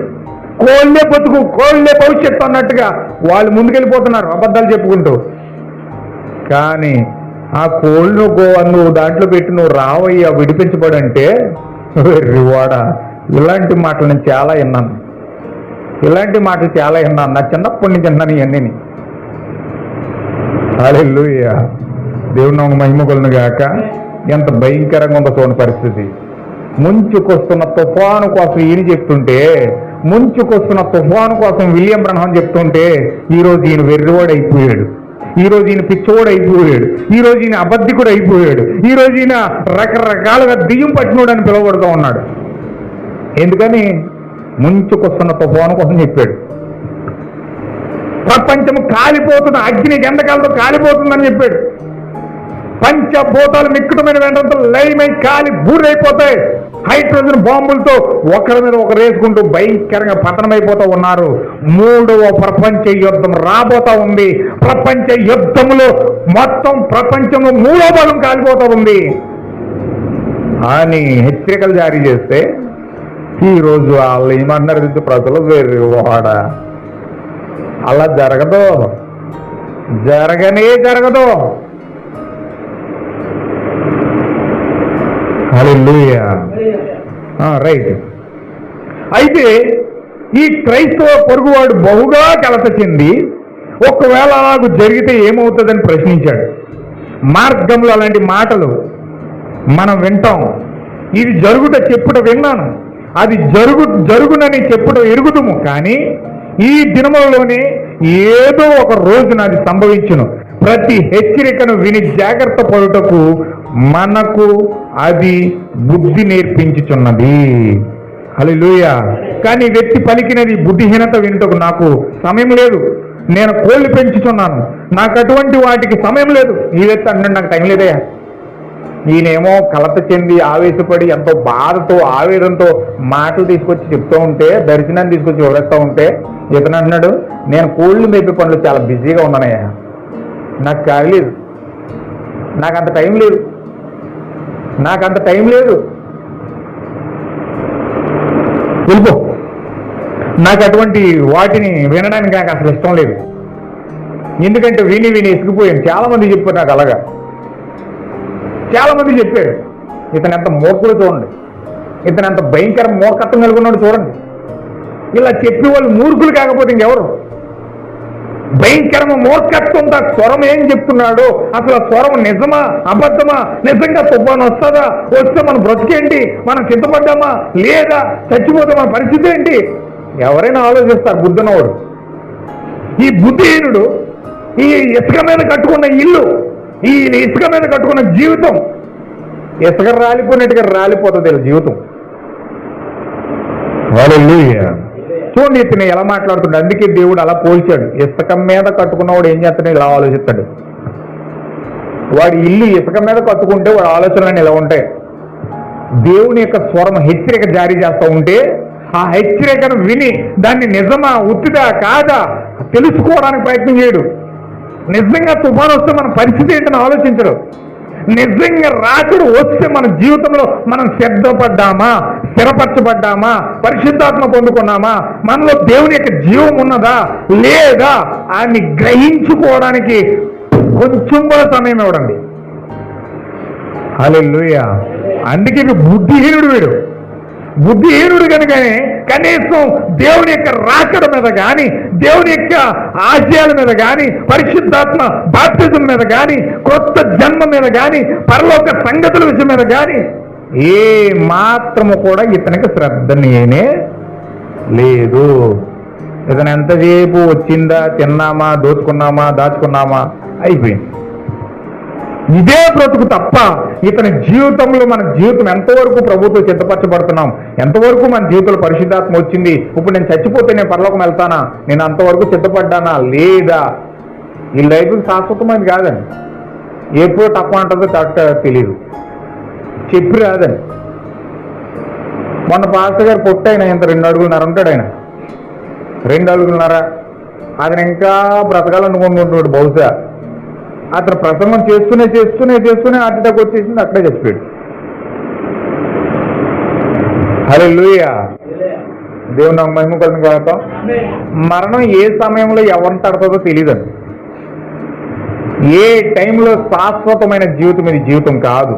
కోళ్ళే బతుకు, కోళ్ళే భవిష్యత్తు అన్నట్టుగా వాళ్ళు ముందుకెళ్ళిపోతున్నారు అబద్ధాలు చెప్పుకుంటూ. కానీ ఆ కోళ్ళు నువ్వు దాంట్లో పెట్టి నువ్వు రావయ్యా విడిపించబడంటే రివాడా. ఇలాంటి మాటలు నేను చాలా విన్నాను, నా చిన్నప్పటి నుంచి విన్నాను ఇవన్నీ. హల్లెలూయా. దేవుని నామమునకు మహిమ కలుగును గాక. ఎంత భయంకరంగా ఉందో చూడండి పరిస్థితి. ముంచుకొస్తున్న తుఫాను కోసం ఈయన చెప్తుంటే, ముంచుకొస్తున్న తుఫాను కోసం విలియం బ్రన్హాం చెప్తుంటే ఈరోజు ఈయన వెర్రివాడు అయిపోయాడు, ఈరోజు ఈయన పిచ్చోడు అయిపోయాడు, ఈరోజు ఈయన అబద్ధికుడు అయిపోయాడు, ఈరోజు ఈయన రకరకాలుగా దెయ్యం పట్టినోడు అని పిలువబడుతూ ఉన్నాడు. ఎందుకని? ముంచుకొస్తున్న తుఫాను కోసం చెప్పాడు. ప్రపంచం కాలిపోతుంది, అగ్ని గంధకాలతో కాలిపోతుందని చెప్పాడు. పంచభూతాలు మిక్కుటమైన వెంటనే లయమై కాలి బూరైపోతాయి. హైడ్రోజన్ బాంబులతో ఒకరి మీద ఒకరు వేసుకుంటూ భయంకరంగా పతనమైపోతూ ఉన్నారు. 3వ ప్రపంచ యుద్ధం రాబోతా ఉంది. ప్రపంచ యుద్ధంలో మొత్తం ప్రపంచంలో 3వ భాగం కాలిపోతూ ఉంది అని హెచ్చరికలు జారీ చేస్తే ఈరోజు వాళ్ళు ఏమన్నారు, ప్రజలు వేరు వాడ అలా జరగదు, జరగదు. హల్లెలూయా. రైట్. అయితే ఈ క్రైస్తవ పొరుగువాడు బహుగా కలత చెంది ఒకవేళ అలాగూ జరిగితే ఏమవుతుందని ప్రశ్నించాడు. మార్గంలో అలాంటి మాటలు మనం వింటాం. ఇది జరుగుట చెప్పుట విన్నాను, అది జరుగునని చెప్పుట ఎరుగుదుము, కానీ ఈ దినములలోనే ఏదో ఒక రోజున అది సంభవించును. ప్రతి హెచ్చరికను విని జాగ్రత్త పడుటకు మనకు అది బుద్ధి నేర్పించుచున్నది. హల్లెలూయా. కానీ వ్యక్తి పలికినది బుద్ధిహీనత వినుటకు నాకు సమయం లేదు, నేను కోళ్ళు పెంచుచున్నాను, నాకు అటువంటి వాటికి సమయం లేదు. ఈ వ్యక్తి అన్నాడు, నాకు టైం లేదయ్యా. ఈయనేమో కలత చెంది ఆవేశపడి ఎంతో బాధతో ఆవేదనతో మాటలు తీసుకొచ్చి చెప్తూ ఉంటే, దర్శనాన్ని తీసుకొచ్చి వివరిస్తూ ఉంటే ఇతను అన్నాడు, నేను కోళ్ళు మేపే పనులు చాలా బిజీగా ఉన్నానయ్యా, నాకు కాలేదు, నాకు అంత టైం లేదు, వెళ్ళిపో, నాకు అటువంటి వాటిని వినడానికి నాకు అసలు ఇష్టం లేదు. ఎందుకంటే విని ఇసుకుపోయాను. చాలామంది చెప్పారు నాకు అలాగా, చాలామంది చెప్పారు. ఇతను ఎంత మూర్ఖుడు చూడండి, ఇతను ఎంత భయంకర మూర్ఖత్వం కలుగున్నాడు చూడండి. ఇలా చెప్పి వాళ్ళు మూర్ఖులు కాకపోతే ఇంకెవరు? భయంకరమ మూర్ఖత్వంతో స్వరం ఏం చెప్తున్నాడు, అసలు స్వరం నిజమా అబద్ధమా, నిజంగా తుఫాను వస్తుందా, వస్తే మన బ్రతికేంటి, మనం చింతపడ్డామా లేదా, చచ్చిపోతే మన పరిస్థితి ఏంటి, ఎవరైనా ఆలోచిస్తారు బుద్ధున్నవాడు. ఈ బుద్ధిహీనుడు ఈ ఇసుక మీద కట్టుకున్న ఇల్లు, ఈ ఇసుక మీద కట్టుకున్న జీవితం ఇసుక రాలిపోయినట్టుగా రాలిపోతుంది వీళ్ళ జీవితం. హల్లెలూయా. చూడండి ఇతను ఎలా మాట్లాడుతున్నాడు. అందుకే దేవుడు అలా పోల్చాడు. ఇసుక మీద కట్టుకున్నవాడు ఏం చేస్తాడు, ఇలా ఆలోచిస్తాడు. వాడి ఇల్లు ఇసుక మీద కట్టుకుంటే వాడి ఆలోచనలు ఇలా ఉంటాయి. దేవుని యొక్క స్వరం హెచ్చరిక జారీ చేస్తూ ఉంటే ఆ హెచ్చరికను విని దాన్ని నిజమా ఉత్తిదా కాదా తెలుసుకోవడానికి ప్రయత్నం చేయడు. నిజంగా తుఫాను వస్తే మన పరిస్థితి ఏంటని ఆలోచించడు. నిజంగా రాకుడు వస్తే మన జీవితంలో మనం సిద్ధపడ్డామా, స్థిరపరచబడ్డామా, పరిశుద్ధాత్మ పొందుకున్నామా, మనలో దేవుని యొక్క జీవం ఉన్నదా లేదా అని గ్రహించుకోవడానికి కొంచెం కూడా సమయం ఇవ్వడండి. హల్లెలూయా. అందుకే బుద్ధిహీనుడు వీడు. బుద్ధిహీనుడు కనుకనే కనీసం దేవుని యొక్క రాకడ మీద కానీ, దేవుని యొక్క ఆశయాల మీద కానీ, పరిశుద్ధాత్మ బాప్తిజం మీద కానీ, కొత్త జన్మ మీద కానీ, పరలోక సంగతుల విషయం మీద కానీ ఏ మాత్రము కూడా ఇతనికి శ్రద్ధనేనే లేదు. ఇతను ఎంతసేపు వచ్చిందా, తిన్నామా, దాచుకున్నామా అయిపోయింది. ఇదే బ్రతుకు తప్ప ఇతని జీవితంలో మన జీవితం ఎంతవరకు ప్రభుత్వం సిద్ధపరచబడుతున్నాం, ఎంతవరకు మన జీవితంలో పరిశుద్ధాత్మ వచ్చింది, ఇప్పుడు నేను చచ్చిపోతే నేను పరలోకం వెళ్తానా, నేను అంతవరకు సిద్ధపడ్డానా లేదా. ఈ లైఫ్ శాశ్వతమైనది కాదండి. ఎప్పుడు తక్కువ అంటుందో తెలియదు, చెప్పి రాదండి. మొన్న పాస్టర్ గారు పొట్టైనా ఇంత 2 అడుగులున్నర ఉంటాడు. ఆయన 2 అడుగులున్నర. అతను ఇంకా బ్రతకాలనుకుంటున్నాడు. బహుశా అతను ప్రసంగం చేస్తూనే హార్ట్ అటాక్ వచ్చేసింది, అక్కడే చచ్చిపోయాడు. హల్లెలూయా. దేవుని నాకు మహిమ కలుగును గాక. మరణం ఏ సమయంలో ఎవరిని తడుతుందో తెలియదండి. ఏ టైంలో శాశ్వతమైన జీవితం ఇది జీవితం కాదు.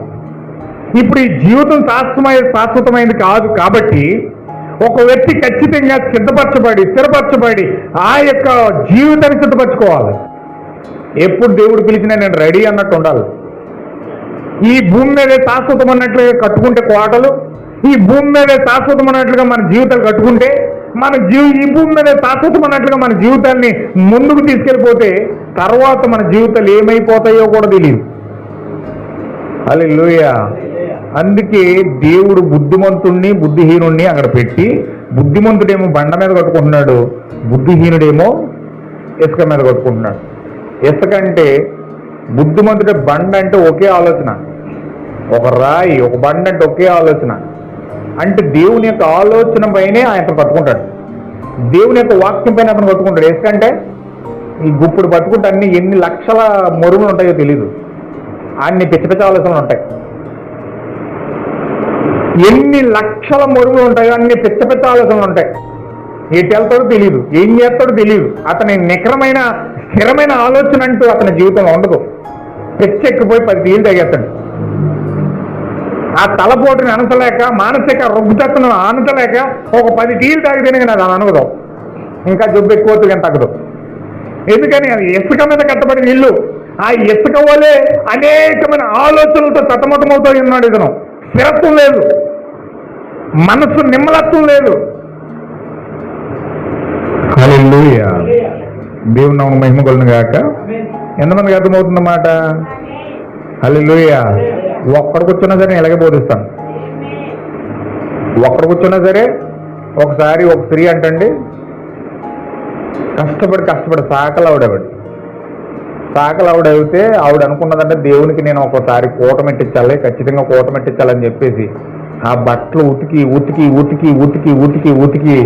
ఇప్పుడు ఈ జీవితం శాశ్వతమైనది కాదు. కాబట్టి ఒక వ్యక్తి ఖచ్చితంగా స్థిరపరచబడి ఆ యొక్క జీవితాన్ని సిద్ధపరచుకోవాలి. ఎప్పుడు దేవుడు పిలిచినా నేను రెడీ అన్నట్టు ఉండాలి. ఈ భూమి మీదే శాశ్వతం అన్నట్లుగా కట్టుకుంటే కోటలు, ఈ భూమి మీదే శాశ్వతం అన్నట్లుగా మన జీవితాలు కట్టుకుంటే, ఈ భూమి మీదే శాశ్వతం అన్నట్లుగా మన జీవితాన్ని ముందుకు తీసుకెళ్ళిపోతే తర్వాత మన జీవితాలు ఏమైపోతాయో కూడా తెలియదు. హల్లెలూయా. అందుకే దేవుడు బుద్ధిమంతుణ్ణి బుద్ధిహీనుణ్ణి అక్కడ పెట్టి, బుద్ధిమంతుడేమో బండ మీద కట్టుకుంటున్నాడు, బుద్ధిహీనుడేమో ఇసుక మీద కొట్టుకుంటున్నాడు. ఇసుక అంటే బుద్ధిమంతుడి బండ అంటే ఒకే ఆలోచన, ఒక రాయి ఒక బండ అంటే ఒకే ఆలోచన. అంటే దేవుని యొక్క ఆలోచన పైనే ఆయన పట్టుకుంటాడు, దేవుని యొక్క వాక్యం పైన అతను పట్టుకుంటాడు. ఇసుక అంటే ఈ గుప్పుడు పట్టుకుంటే అన్ని ఎన్ని లక్షల మరుగులు ఉంటాయో తెలీదు, అన్ని పిచ్చ పిచ్చ ఆలోచనలు ఉంటాయి. ఎన్ని లక్షల మరుగులు ఉంటాయో అన్ని పిచ్చ పిచ్చ ఆలోచనలు ఉంటాయి. ఎటు వెళ్తాడో తెలియదు, ఏం చేస్తాడో తెలియదు. అతని నికరమైన స్థిరమైన ఆలోచన అంటూ అతని జీవితంలో ఉండదు. పిచ్చెక్కిపోయి 10 టీలు తాగేస్తాడు. ఆ తలపోటుని అనసలేక, మానసిక రుగ్గుతత్తును ఆనసలేక ఒక 10 టీలు తాగితేనే కానీ అది అనగదు, ఇంకా జబ్బు ఎక్కువ కానీ తగ్గదు. ఎందుకని అది ఇసుక మీద కట్టబడిన ఇల్లు. ఆ ఇసుక వలె అనేకమైన ఆలోచనలతో సతమతమవుతూ ఉన్నాడు. ఇతను స్థిరత్వం లేదు, మనసు నిమ్మలత్వం లేదు. హల్లెలూయా, దేవుని నామమున మహిమ కలుగును గాక. ఎంతమందికి అర్థమవుతుందన్నమాట? హల్లెలూయా. ఒక్కడ కూర్చున్నా సరే నేను ఇలాగే బోధిస్తాను. ఒక్కడ కూర్చున్నా సరే ఒకసారి ఒక స్త్రీ అంటండి కష్టపడి సాకలావిడైతే ఆవిడ అనుకున్నదంటే దేవునికి నేను ఒకసారి కూటమెట్టించాలి, ఖచ్చితంగా కూటమెట్టించాలని చెప్పేసి ఆ బట్టలు ఉతికి ఉతికి ఉతికి ఉతికి ఉతికి ఉతికి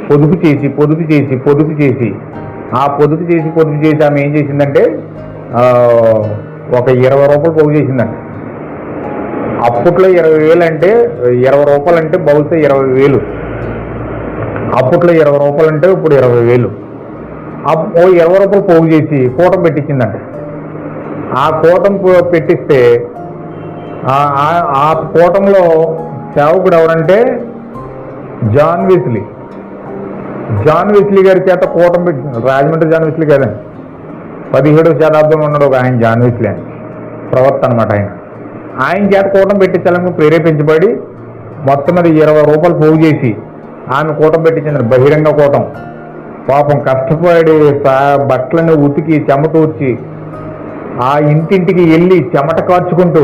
పొదుపు చేసి ఆ పొదుపు చేసి ఆమె ఏం చేసిందంటే ఒక 20 రూపాయలు పోగు చేసిందంట. అప్పట్లో 20,000 అంటే 20 రూపాయలు అంటే బహుశా 20,000. అప్పట్లో 20 రూపాయలు అంటే ఇప్పుడు 20,000. 20 రూపాయలు పోగు చేసి కూటం పెట్టించిందంట. ఆ కూటం పెట్టిస్తే ఆ కూటంలో సేవకుడు ఎవరంటే జాన్ వెస్లీ గారి చేత కూటం పెట్టి, రాజమండ్రి జాన్ వెస్లీ కాదండి, 17వ శతాబ్దంలో ఉన్నాడు ఒక ఆయన జాన్ వెస్లీ అని ప్రవక్త అనమాట. ఆయన చేత కూటం పెట్టించాలని ప్రేరేపించబడి మొత్తం మీద 20 రూపాయలు పోగు చేసి ఆమె కూటం పెట్టించింది, బహిరంగ కూటం. పాపం కష్టపడి బట్టలను ఉతికి చెమటూర్చి ఆ ఇంటింటికి వెళ్ళి చెమట కార్చుకుంటూ,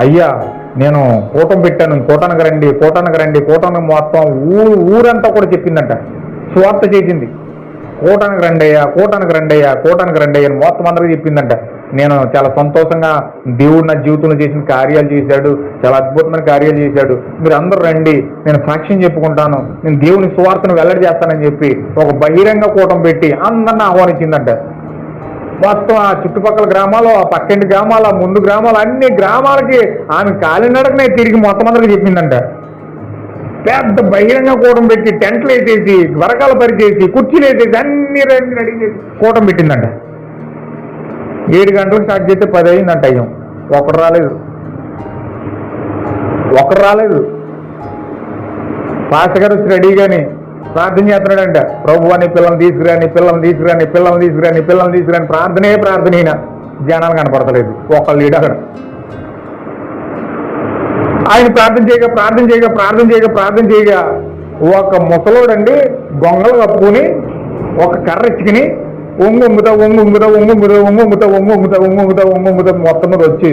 అయ్యా నేను కూటం పెట్టాను, కూటానికి రండి మొత్తం ఊరంతా కూడా చెప్పిందంట, స్వార్థ చేసింది. కూటానికి రండి అని మొత్తం అందరికీ చెప్పిందంట. నేను చాలా సంతోషంగా దేవుడు నా జీవితంలో చేసిన కార్యాలు చేశాడు, చాలా అద్భుతమైన కార్యాలు చేశాడు, మీరు అందరూ రండి, నేను సాక్ష్యం చెప్పుకుంటాను, నేను దేవుని సువార్తను వెల్లడి చేస్తానని చెప్పి ఒక బహిరంగ కూటం పెట్టి అందరిని ఆహ్వానించిందంట. మొత్తం ఆ చుట్టుపక్కల గ్రామాలు, ఆ పక్కింటి గ్రామాలు, ఆ ముందు గ్రామాలు, అన్ని గ్రామాలకి ఆమె కాలినడకనే తిరిగి మొత్తం అందరికి చెప్పిందంట. పెద్ద బహిరంగ కూటం పెట్టి టెంట్లు వేసేసి, వరకాలు పరిచేసి, కుర్చీలు వేసేసి అన్ని రెడీ చేసి కూటం పెట్టిందంట. 7 గంటలకు స్టార్ట్ చేస్తే 10 అయిందంట. అయ్యాం ఒకరు రాలేదు. పాస్టర్ గారు వచ్చి రెడీగాని ప్రార్థన చేస్తున్నాడంట, ప్రభు అని పిల్లల్ని తీసుకురాని ప్రార్థన. జనాలు కనపడతలేదు, ఒకళ్ళు లేడు అక్కడ. ఆయన ప్రార్థన చేయగా ఒక ముసలోడండి గొంగలు కప్పుకుని ఒక కర్ర ఇచ్చుకుని ఒంగుతా మొత్తం మీద వచ్చి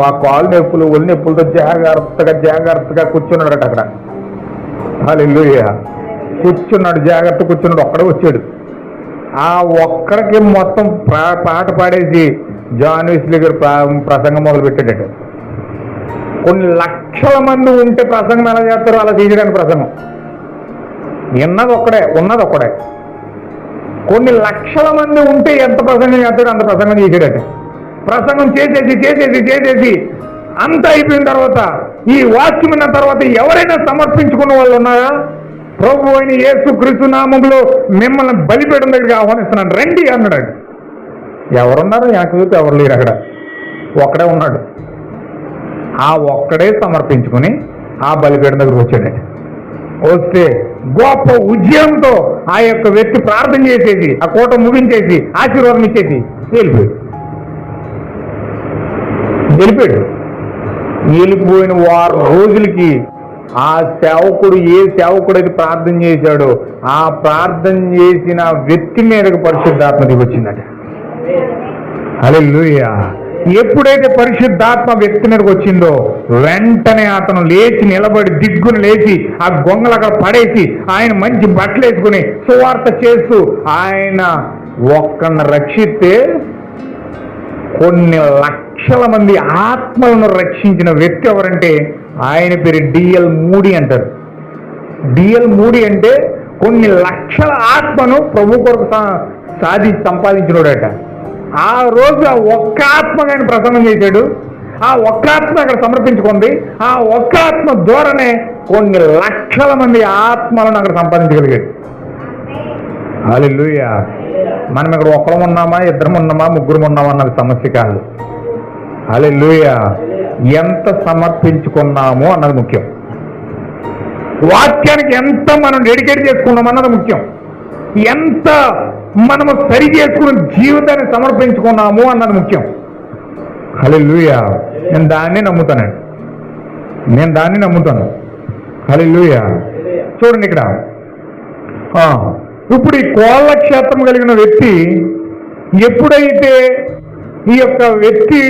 ఆ కాలు నొప్పులు ఒళ్ళు నొప్పులతో జాగ్రత్తగా కూర్చున్నాడట అక్కడ. హల్లెలూయా, జాగ్రత్త కూర్చున్నాడు. ఒక్కడే వచ్చాడు. ఆ ఒక్కడికి మొత్తం పాట పాడేసి జాన్ వెస్లీ గారు ప్రసంగం మొదలు పెట్టాడట. కొన్ని లక్షల మంది ఉంటే ప్రసంగం ఎలా చేస్తారో అలా చేయడానికి ప్రసంగం. ఉన్నది ఒక్కడే. కొన్ని లక్షల మంది ఉంటే ఎంత ప్రసంగం చేస్తాడో అంత ప్రసంగం చేసాడట. ప్రసంగం చేసేసి అంత అయిపోయిన తర్వాత ఈ వాక్యం ఉన్న తర్వాత ఎవరైనా సమర్పించుకున్న వాళ్ళు ఉన్నారా? ప్రభు అయిన యేసుక్రీస్తు నామములో మిమ్మల్ని బలిపీఠం దగ్గరికి ఆహ్వానిస్తున్నాను, రండి అన్నాడు. ఎవరున్నారు? నాకు చూస్తే ఎవరు లేరు అక్కడ. ఒక్కడే ఉన్నాడు. ఆ ఒక్కడే సమర్పించుకుని ఆ బలిపీఠం దగ్గరికి వచ్చాడండి. వస్తే గొప్ప ఉద్యమంతో ఆ యొక్క వ్యక్తి ప్రార్థన చేసేసి ఆ కోట ముగించేసి ఆశీర్వాదం ఇచ్చేసి వెళ్ళిపోయిన 6 రోజులకి ఆ సేవకుడు ఏ సేవకుడైతే ప్రార్థన చేశాడో ఆ ప్రార్థన చేసిన వ్యక్తి మీదకి పరిశుద్ధాత్మ దిగి వచ్చిందట. హల్లెలూయా. ఎప్పుడైతే పరిశుద్ధాత్మ వ్యక్తి మీదకి వచ్చిందో వెంటనే అతను లేచి నిలబడి దిగ్గును లేచి ఆ గొంగలు అక్కడ పడేసి ఆయన మంచి బట్టలు వేసుకుని సువార్త చేస్తూ ఆయన ఒక్కడిని రక్షిస్తే కొన్ని లక్షల మంది ఆత్మలను రక్షించిన వ్యక్తి ఎవరంటే ఆయన పేరు డిఎల్ మూడీ అంటారు. డిఎల్ మూడీ అంటే కొన్ని లక్షల ఆత్మను ప్రభు కొరకు సంపాదించినోడట. ఆ రోజు ఆ ఒక్క ఆత్మగా ఆయన ప్రసంగం చేశాడు. ఆ ఒక్క ఆత్మ అక్కడ సమర్పించుకుంది. ఆ ఒక్క ఆత్మ ద్వారానే కొన్ని లక్షల మంది ఆత్మలను అక్కడ సంపాదించగలిగాడు. హల్లెలూయా. మనం ఇక్కడ ఒక్కరం ఉన్నామా, ఇద్దరం ఉన్నామా, ముగ్గురం ఉన్నామా అన్నది సమస్య కాదు. హల్లెలూయా. ఎంత సమర్పించుకున్నామో అన్నది ముఖ్యం. వాక్యానికి ఎంత మనం డెడికేట్ చేసుకున్నాం అన్నది ముఖ్యం. ఎంత మనము సరి చేసుకున్న జీవితాన్ని సమర్పించుకున్నాము అన్నది ముఖ్యం. హల్లెలూయా. నేను దాన్ని నమ్ముతాను. హల్లెలూయా. చూడండి ఇక్కడ, ఇప్పుడు ఈ కోళ్ళ క్షేత్రం కలిగిన వ్యక్తి ఎప్పుడైతే ఈ యొక్క వ్యక్తి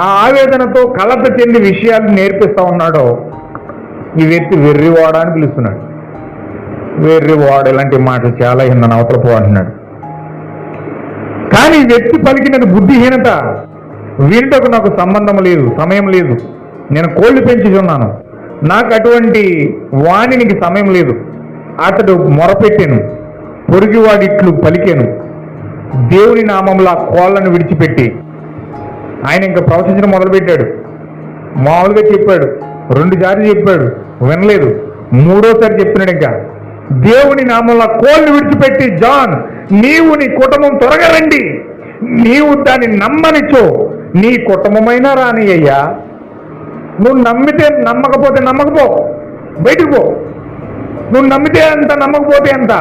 ఆ ఆవేదనతో కలత చెంది విషయాలు నేర్పిస్తా ఉన్నాడో ఈ వ్యక్తి వెర్రివాడ అని పిలుస్తున్నాడు. వెర్రివాడ ఇలాంటి మాటలు చాలా నన్ను అవతల పో అంటున్నాడు. కానీ ఈ వ్యక్తి పలికినది బుద్ధిహీనత. వీరితో నాకు సంబంధం లేదు, సమయం లేదు. నేను కోళ్ళు పెంచుచున్నాను, నాకు అటువంటి వాణినికి సమయం లేదు. అతడు మొరపెట్టాను, పొరుగువాడిట్లు పలికాను. దేవుని నామంలో ఆ కోళ్లను విడిచిపెట్టి ఆయన ఇంకా ప్రవచించడం మొదలుపెట్టాడు. మామూలుగా చెప్పాడు, 2 సార్లు చెప్పాడు, వినలేదు. 3వసారి చెప్తున్నాడు. ఇంకా దేవుని నామంలో కోళ్ళు విడిచిపెట్టి, జాన్ నీవు నీ కుటుంబం త్వరగా రండి, నీవు దాన్ని నమ్మనిచ్చో నీ కుటుంబమైనా రాని అయ్యా. నువ్వు నమ్మితే నమ్మకపోతే నమ్మకపో, బయటికి పో. నువ్వు నమ్మితే ఎంత, నమ్మకపోతే ఎంత.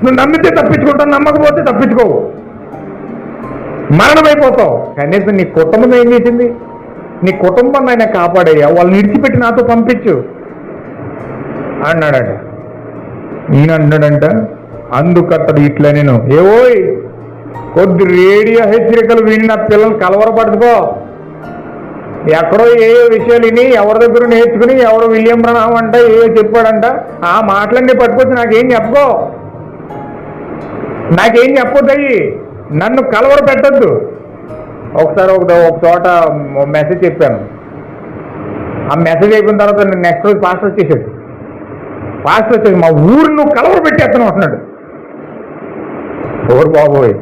నువ్వు నమ్మితే తప్పించుకుంటావు, నమ్మకపోతే తప్పించుకోవు, మరణమైపోతావు. కనీసం నీ కుటుంబం ఏం చేసింది? నీ కుటుంబాన్ని ఆయన కాపాడయ్యా, వాళ్ళని విడిచిపెట్టి నాతో పంపించు అన్నాడట. ఈయన అన్నాడంట, అందుకతడు ఇట్లా నేను ఏవోయ్ కొద్ది రేడియో హెచ్చరికలు విని నా పిల్లలు కలవరపడుకో. ఎక్కడో ఏ విషయాలు విని ఎవరి దగ్గర నేర్చుకుని ఎవరో విలియం బ్రహ్మ అంట ఏ చెప్పాడంట ఆ మాటలన్నీ పట్టుకొచ్చి నాకేం చెప్పొద్దయ్యి, నన్ను కలవర పెట్టద్దు. ఒకసారి ఒక చోట మెసేజ్ చెప్పాను. ఆ మెసేజ్ అయిపోయిన తర్వాత నెక్స్ట్ రోజు పాస్టర్ వచ్చేసాడు. మా ఊరు నువ్వు కలవర పెట్టేస్తాను అంటున్నాడు. ఓరు బాబోయ్,